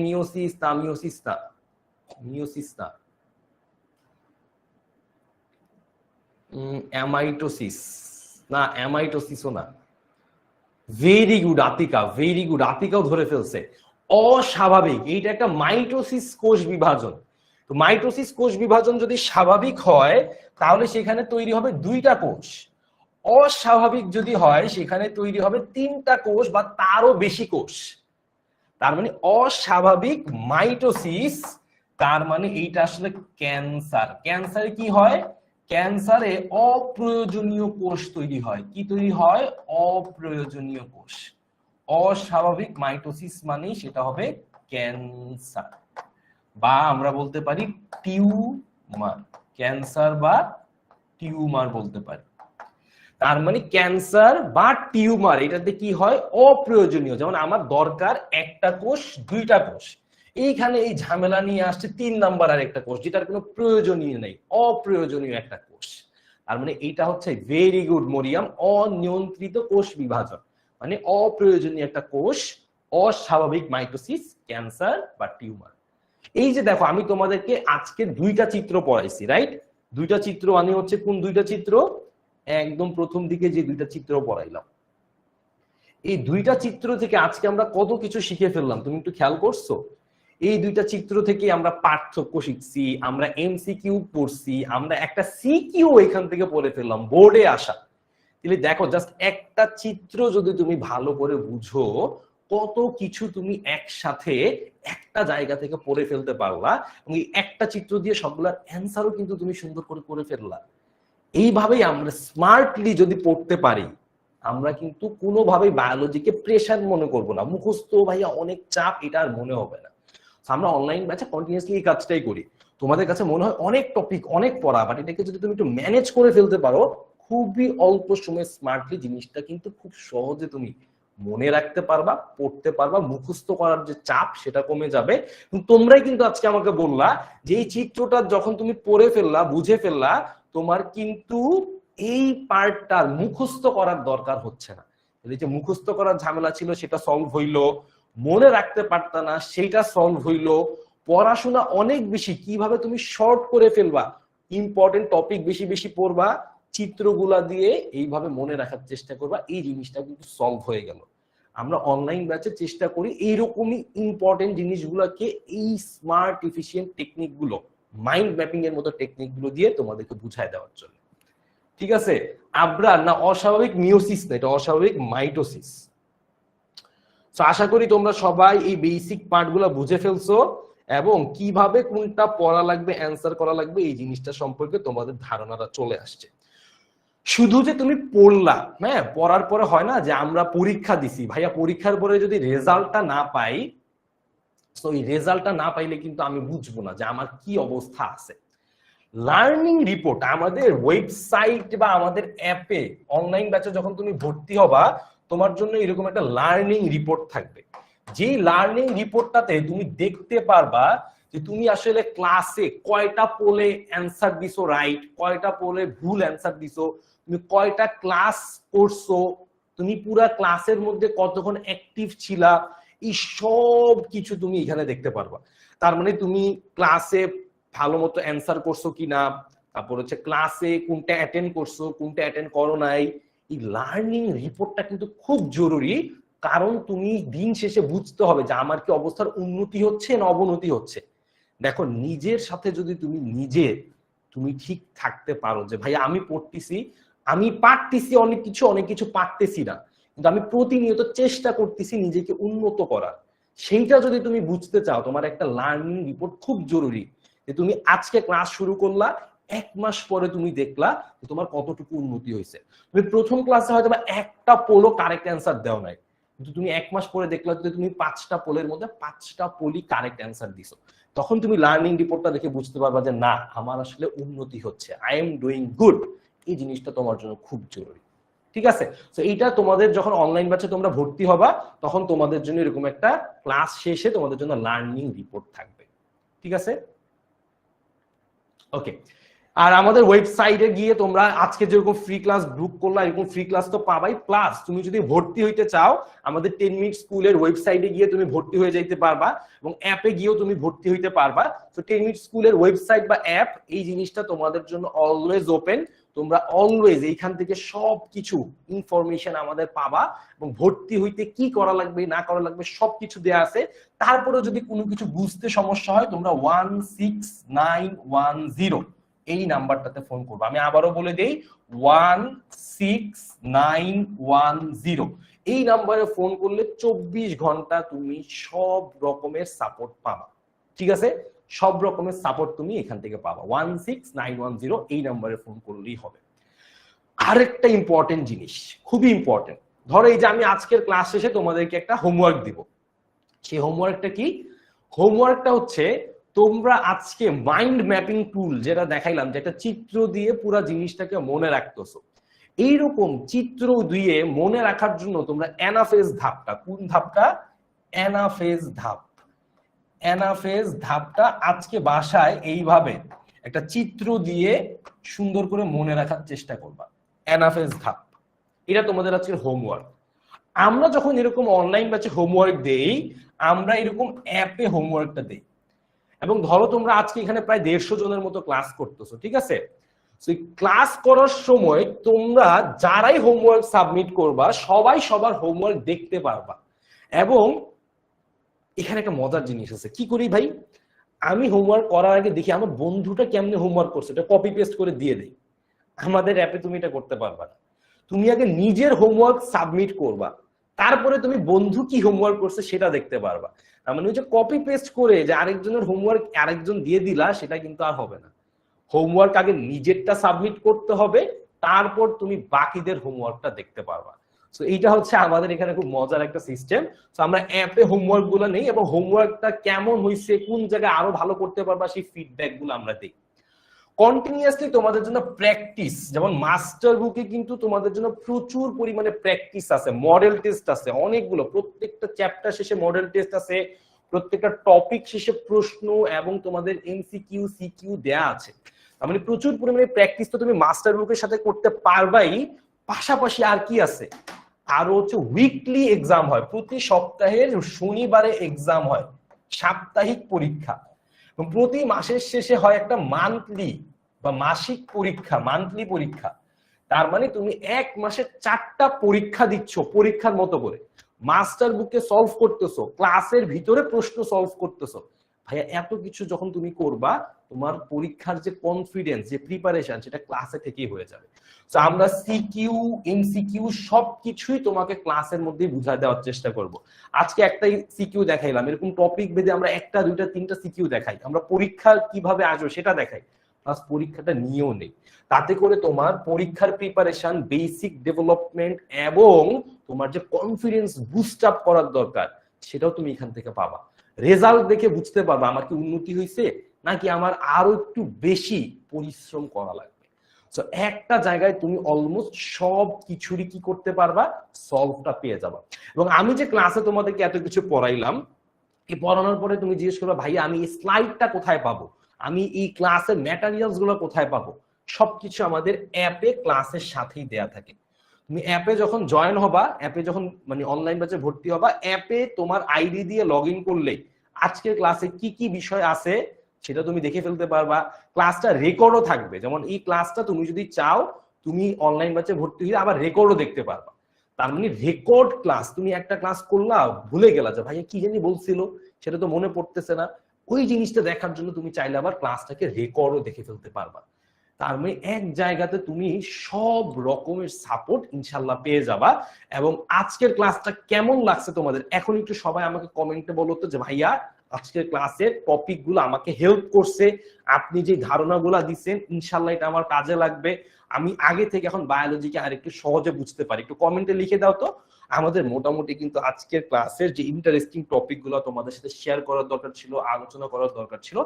মিওসিস না, মিওসিস না, মিওসিস না, অ্যামাইটোসিস না, অ্যামাইটোসিসও না। Very good Atika, very good. আতিকাও ধরে ফেলছে। অস্বাভাবিক, এইটা একটা মাইটোসিস কোষ বিভাজন। তো মাইটোসিস কোষ বিভাজন যদি স্বাভাবিক হয় তাহলে সেখানে তৈরি হবে দুইটা কোষ। অস্বাভাবিক যদি হয় সেখানে তৈরি হবে তিনটা কোষ বা তারও বেশি কোষ। তার মানে অস্বাভাবিক মাইটোসিস, তার মানে এইটা আসলে ক্যান্সার। ক্যান্সারে কি হয়? ক্যান্সারে অপ্রয়োজনীয় কোষ তৈরি হয়। কি তৈরি হয়? অপ্রয়োজনীয় কোষ। অস্বাভাবিক মাইটোসিস মানেই সেটা হবে ক্যান্সার, বা আমরা বলতে পারি টিউমার। ক্যান্সার বা টিউমার বলতে পারি। তার মানে ক্যান্সার বা টিউমার এটাতে কি হয়? অপ্রয়োজনীয়। যেমন আমার দরকার একটা কোষ, দুইটা কোষ, এইখানে এই ঝামেলা নিয়ে আসছে 3 নাম্বার আর একটা কোষ, যেটার কোনো প্রয়োজনীয় নেই, অপ্রয়োজনীয় একটা কোষ। তার মানে এইটা হচ্ছে ভেরি গুড মরিয়াম, অনিয়ন্ত্রিত কোষ বিভাজন, মানে অপ্রয়োজনীয় একটা কোষ, অস্বাভাবিক মাইটোসিস, ক্যান্সার বা টিউমার। এই যে দেখো, আমি তোমাদেরকে আজকে দুইটা চিত্র পড়াইছি, রাইট? দুইটা চিত্র মানে হচ্ছে কোন দুইটা চিত্র? একদম প্রথম দিকে যে দুইটা চিত্র পড়াইলাম, এই দুইটা চিত্র থেকে আজকে আমরা কত কিছু শিখে ফেললাম, তুমি একটু খেয়াল করছো? এই দুইটা চিত্র থেকে আমরা পার্থক্য শিখছি, আমরা এমসিকিউ পড়ছি, আমরা একটা সিকিউ এখান থেকে পড়ে ফেললাম, বোর্ডে আসা। তাহলে দেখো, জাস্ট একটা চিত্র যদি তুমি ভালো করে বুঝো, কত কিছু তুমি একসাথে একটা জায়গা থেকে পড়ে ফেলতে পারলা, এবং এই একটা চিত্র দিয়ে সবগুলোর অ্যান্সারও কিন্তু তুমি সুন্দর করে করে ফেললা। এইভাবেই আমরা স্মার্টলি যদি পড়তে পারি, আমরা কিন্তু কোনোভাবেই বায়োলজিকে প্রেশার মনে করব না, মুখস্থ ভাইয়া অনেক চাপ, এটা আর মনে হবে না। আমরা অনলাইন ব্যাচে কন্টিনিউয়াসলি এই কাজটাই করি। তোমাদের কাছে মনে হয় অনেক টপিক, অনেক পড়া, বাট এটাকে যদি তুমি একটু ম্যানেজ করে ফেলতে পারো, খুবই অল্প সময়ে স্মার্টলি জিনিসটা কিন্তু খুব সহজে তুমি মনে রাখতে পারবা, পড়তে পারবা, মুখস্থ করার যে চাপ সেটা কমে যাবে। তোমরাই কিন্তু আজকে আমাকে বললা যে এই চিত্রটা যখন তুমি পড়ে ফেললা, বুঝে ফেললা, তোমার কিন্তু এই পার্টটার মুখস্থ করার দরকার হচ্ছে না। এই যে মুখস্থ করার ঝামেলা ছিল সেটা সলভ হইলো, মনে রাখতে পারতা না সেইটা সলভ হইলো, পড়াশোনা অনেক বেশি কিভাবে তুমি শর্ট করে ফেলবা, ইম্পর্টেন্ট টপিক বেশি বেশি পড়বা, চিত্রগুলা দিয়ে এইভাবে মনে রাখার চেষ্টা করবা, এই জিনিসটা কিন্তু সলভ হয়ে গেল। আমরা অনলাইন ব্যাচে চেষ্টা করি এইরকমই ইম্পর্টেন্ট জিনিসগুলোকে এই স্মার্ট এফিশিয়েন্ট টেকনিক গুলো, মাইন্ড ম্যাপিং এর মতো টেকনিক গুলো দিয়ে তোমাদেরকে বুঝায় দেওয়ার জন্য। ঠিক আছে? আব্রার না অস্বাভাবিক মিওসিস না, এটা অস্বাভাবিক মাইটোসিস। আশা করি তোমরা সবাই এই বেসিক পার্টগুলো বুঝে ফেলছো, এবং কিভাবে কোনটা পড়া লাগবে, অ্যান্সার করা লাগবে, এই জিনিসটা সম্পর্কে তোমাদের ধারণাটা চলে আসছে। শুধু যে তুমি পড়লা, হ্যাঁ, পড়ার পরে হয় না যে আমরা পরীক্ষা দিছি, ভাইয়া পরীক্ষার পরে যদি রেজাল্টটা না পাই, তো এই রেজাল্টটা না পাইলে কিন্তু আমি বুঝবো না যে আমার কি অবস্থা আছে। লার্নিং রিপোর্ট আমাদের ওয়েবসাইট বা আমাদের অ্যাপে, অনলাইন ব্যাচে যখন তুমি ভর্তি হবা, তোমার জন্য এরকম একটা লার্নিং রিপোর্ট থাকবে। যেই লার্নিং রিপোর্টটাতে তুমি দেখতে পারবা যে তুমি আসলে ক্লাসে কয়টা পোলে অ্যান্সার দিছো রাইট, কয়টা পোলে ভুল অ্যান্সার দিছো, তুমি কয়টা ক্লাস করছো, তুমি পুরা ক্লাসের মধ্যে কতক্ষণ অ্যাক্টিভ ছিলা, এই সব কিছু তুমি এখানে দেখতে পারবা। তার মানে তুমি ক্লাসে ভালো মতো অ্যান্সার করছো কিনা, তারপর হচ্ছে ক্লাসে কোনটা অ্যাটেন্ড করছো, কোনটা অ্যাটেন্ড করো নাই। এই লার্নিং রিপোর্টটা কিন্তু খুব জরুরি, কারণ তুমি দিন শেষে বুঝতে হবে যে আমার কি অবস্থার উন্নতি হচ্ছে না অবনতি হচ্ছে। দেখো, নিজের সাথে যদি তুমি ঠিক থাকতে পারো যে ভাই আমি পড়তেছি, আমি পারতেছি অনেক কিছু পারতেছি না, কিন্তু আমি প্রতিনিয়ত চেষ্টা করতেছি নিজেকে উন্নত করার, সেইটা যদি তুমি বুঝতে চাও, তোমার একটা লার্নিং রিপোর্ট খুব জরুরি। যে তুমি আজকে ক্লাস শুরু করলা, 1 মাস পরে তুমি দেখলা যে তোমার কতটুকু উন্নতি হয়েছে। তুমি প্রথম ক্লাসে হয়তো একটা পোলো কারেক্ট অ্যান্সার দেও নাই, কিন্তু তুমি 1 মাস পরে দেখলা যে তুমি 5টা পোলের মধ্যে 5টা পোলই কারেক্ট অ্যান্সার দিছো, তখন তুমি লার্নিং রিপোর্টটা দেখে বুঝতে পারবা যে না আমার আসলে উন্নতি হচ্ছে, আই এম ডুইং গুড। এই জিনিসটা তোমার জন্য খুব জরুরি, ঠিক আছে? তো এইটা তোমাদের যখন অনলাইন ব্যাচে তোমরা ভর্তি হবা তখন তোমাদের জন্য এরকম একটা ক্লাস শেষে তোমাদের জন্য লার্নিং রিপোর্ট থাকবে, ঠিক আছে? ওকে, আর আমাদের ওয়েবসাইটে গিয়ে তোমরা আজকে যেরকম ফ্রি ক্লাস গ্রুপ করলা এরকম ফ্রি ক্লাস তো পাবাই, প্লাস তুমি যদি ভর্তি হইতে চাও আমাদের 10 মিনিট স্কুলের ওয়েবসাইটে গিয়ে তুমি ভর্তি হয়ে যাইতে পারবা এবং অ্যাপে গিয়েও তুমি ভর্তি হইতে পারবা। তো 10 মিনিট স্কুলের ওয়েবসাইট বা অ্যাপ এই জিনিসটা তোমাদের জন্য অলওয়েজ ওপেন, তোমরা অলওয়েজ এইখান থেকে সবকিছু ইনফরমেশন আমাদের পাবা এবং ভর্তি হইতে কি করা লাগবে না করা লাগবে সবকিছু দেয়া আছে। তারপরে যদি কোনো কিছু বুঝতে সমস্যা হয় তোমরা 16910 এই নাম্বারটাতে ফোন করবো। আমি আবারও বলে দেই 16910 এই নাম্বারে ফোন করলে 24 ঘন্টা তুমি সব রকমের সাপোর্ট পাবা, ঠিক আছে? সব রকমের সাপোর্ট তুমি এখান থেকে পাবা। 16910 এই নাম্বারে ফোন করলেই হবে। আরেকটা ইম্পর্টেন্ট জিনিস, খুবই ইম্পর্টেন্ট, ধরো এই যে আমি আজকের ক্লাস শেষে তোমাদেরকে একটা হোমওয়ার্ক দিব, সেই হোমওয়ার্কটা কি? হোমওয়ার্কটা হচ্ছে তোমরা আজকে মাইন্ড ম্যাপিং টুল যেটা দেখাইলাম, যেটা চিত্র দিয়ে পুরো জিনিসটাকে মনে রাখতেছো, এইরকম চিত্র দিয়ে মনে রাখার জন্য তোমরা অ্যানাফেজ ধাপটা, কোন ধাপটা? অ্যানাফেজ ধাপ। অ্যানাফেজ ধাপটা আজকে বাসায় এইভাবে একটা চিত্র দিয়ে সুন্দর করে মনে রাখার চেষ্টা করবা। অ্যানাফেজ ধাপ, এটা তোমাদের আজকের হোমওয়ার্ক। আমরা যখন এরকম অনলাইন ব্যাচে হোমওয়ার্ক দেই আমরা এরকম অ্যাপে হোমওয়ার্কটা দেই, এবং ধরো তোমরা আজকে এখানে প্রায় 150 জনের মতো ক্লাস করতেছো, ঠিক আছে? ক্লাস করার সময় তোমরা যারাই হোমওয়ার্ক সাবমিট করবা সবাই সবার হোমওয়ার্ক দেখতে পারবা। এবং এখানে একটা মজার জিনিস আছে, কি করি ভাই, আমি হোমওয়ার্ক করার আগে দেখি আমার বন্ধুটা কেমনে হোমওয়ার্ক করছে, এটা কপি পেস্ট করে দিয়ে দেই। আমাদের অ্যাপে তুমি এটা করতে পারবা না, তুমি আগে নিজের হোমওয়ার্ক সাবমিট করবা, তারপরে তুমি বন্ধু কি হোমওয়ার্ক করছে সেটা দেখতে পারবা। তার মানে হচ্ছে কপি পেস্ট করে যে আরেকজনের হোমওয়ার্ক আরেকজন দিয়ে দিলা সেটা কিন্তু আর হবে না। হোমওয়ার্ক আগে নিজেরটা সাবমিট করতে হবে, তারপর তুমি বাকিদের হোমওয়ার্কটা দেখতে পারবা। সো এইটা হচ্ছে আমাদের এখানে খুব মজার একটা সিস্টেম। সো আমরা অ্যাপে হোমওয়ার্ক গুলো নেই এবং হোমওয়ার্কটা কেমন হয়েছে, কোন জায়গায় আরো ভালো করতে পারবা সেই ফিডব্যাক গুলো আমরা দিই। কন্টিনিউয়াসলি তোমাদের জন্য প্র্যাকটিস, যেমন মাস্টার বুকে কিন্তু তোমাদের জন্য প্রচুর পরিমাণে প্র্যাকটিস আছে, মডেল টেস্ট আছে অনেকগুলো, প্রত্যেকটা চ্যাপ্টার শেষে মডেল টেস্ট আছে, প্রত্যেকটা টপিক শেষে প্রশ্ন এবং তোমাদের এমসিকিউ সিকিউ দেয়া আছে। তার মানে প্রচুর পরিমাণে প্র্যাকটিস তো তুমি মাস্টার বুকের সাথে করতে পারবাই। পাশাপাশি আর কি আছে, আরো হচ্ছে উইকলি এক্সাম হয়, প্রতি সপ্তাহের শনিবারে এক্সাম হয়, সাপ্তাহিক পরীক্ষা, এবং প্রতি মাসের শেষে হয় একটা মান্থলি বা মাসিক পরীক্ষা, মান্থলি পরীক্ষা। তার মানে তুমি এক মাসে 4টা পরীক্ষা দিচ্ছ পরীক্ষার মতো করে, মাস্টার বুকে সলভ করতেছো, ক্লাসের ভিতরে প্রশ্ন সলভ করতেছো। ভাইয়া এত কিছু যখন তুমি করবা তোমার পরীক্ষার যে কনফিডেন্স, যে প্রিপারেশন, সেটা ক্লাসে থেকেই হয়ে যাবে। তো আমরা সিকিউ এমসিকিউ সবকিছুই তোমাকে ক্লাসের মধ্যেই বুঝায় দেওয়ার চেষ্টা করব। আজকে একটাই সিকিউ দেখাইলাম, এরকম টপিক বেঁধে আমরা 1টা 2টা 3টা সিকিউ দেখাই, আমরা পরীক্ষা কিভাবে আসবে সেটা দেখাই, প্লাস পরীক্ষাটা নিয়েও নেই। তাতে করে তোমার পরীক্ষার প্রিপারেশন, বেসিক ডেভেলপমেন্ট এবং তোমার যে কনফিডেন্স বুস্ট আপ করার দরকার সেটাও তুমি এখান থেকে পাবা। রেজাল্ট দেখে বুঝতে পারবা আমার কি উন্নতি হয়েছে নাকি আমার আরো একটু বেশি পরিশ্রম করা লাগবে। সো একটা জায়গায় তুমি অলমোস্ট সব কিছুরই কি করতে পারবা, সলভটা পেয়ে যাবা। এবং আমি যে ক্লাসে তোমাদেরকে এত কিছু পড়াইলাম, এই পড়ানোর পরে তুমি জিজ্ঞেস করবে ভাই আমি এই স্লাইডটা কোথায় পাবো, আমি এই ক্লাসের ম্যাটেরিয়ালস গুলো কোথায় পাবো, সবকিছু আমাদের অ্যাপে ক্লাসের সাথেই দেয়া থাকে। তুমি অ্যাপে যখন জয়েন হবা, অ্যাপে যখন মানে অনলাইন ব্যাচে ভর্তি হবা, অ্যাপে তোমার আইডি দিয়ে লগ ইন করলে আজকের ক্লাসে কি কি বিষয় আছে সেটা তুমি দেখে ফেলতে পারবা। ক্লাসটা রেকর্ডও থাকবে, যেমন এই ক্লাসটা তুমি যদি চাও তুমি অনলাইন ব্যাচে ভর্তি হয়ে আবার রেকর্ডও দেখতে পারবা। তার মানে রেকর্ড ক্লাস, তুমি একটা ক্লাস করলা ভুলে গেলা যে ভাইয়া কি জানি বলছিল সেটা তো মনে পড়তেছে না, ওই জিনিসটা দেখার জন্য তুমি চাইলে আবার ক্লাসটাকে রেকর্ডও দেখে ফেলতে পারবা। তার মানে এক জায়গাতে তুমি সব রকমের সাপোর্ট ইনশাল্লাহ পেয়ে যাবা। এবং আজকের ক্লাসটা কেমন লাগছে তোমাদের এখন একটু সবাই আমাকে কমেন্টে বলো তো যে ভাইয়া আজকের ক্লাসের টপিকগুলো আমাকে হেল্প করছে, আপনি যে ধারণাগুলো দিচ্ছেন ইনশাল্লাহ এটা আমার কাজে লাগবে, আমি আগে থেকে এখন বায়োলজিকে আরেকটু সহজে বুঝতে পারি। একটু কমেন্টে লিখে দাও তো আমাদের মোটামুটি কিন্তু আজকের ক্লাসের যে ইন্টারেস্টিং টপিকগুলো তোমাদের সাথে শেয়ার করার দরকার ছিল, আলোচনা করার দরকার ছিল,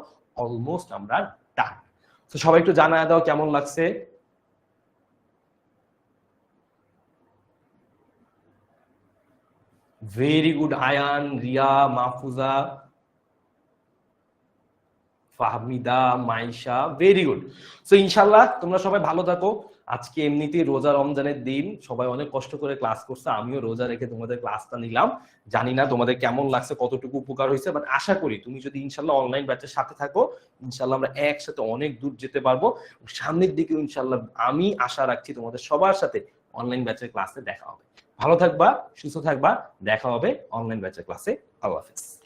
অলমোস্ট আমরা ডান। তো সবাই একটু জানায় দাও কেমন লাগছে। Very good Ayan, Riya, Mahfuza, Fahmida, Maisha, very good. So ইনশাল্লাহ তোমরা সবাই ভালো থাকো। আজকে এমনিতেই রোজা রমজানের দিন, সবাই অনেক কষ্ট করে ক্লাস করছে, আমিও রোজা রেখে তোমাদের ক্লাসটা নিলাম। জানি না তোমাদের কেমন লাগছে, কতটুকু উপকার হয়েছে, বাট আশা করি তুমি যদি ইনশাল্লাহ অনলাইন ব্যাচের সাথে থাকো, ইনশাল্লাহ আমরা একসাথে অনেক দূর যেতে পারবো। সামনের দিকে ইনশাল্লাহ আমি আশা রাখছি তোমাদের সবার সাথে অনলাইন ব্যাচের ক্লাসে দেখা হবে। ভালো থাকবা, সুস্থ থাকবা, দেখা হবে অনলাইন ব্যাচের ক্লাসে। আল্লাহ হাফেজ।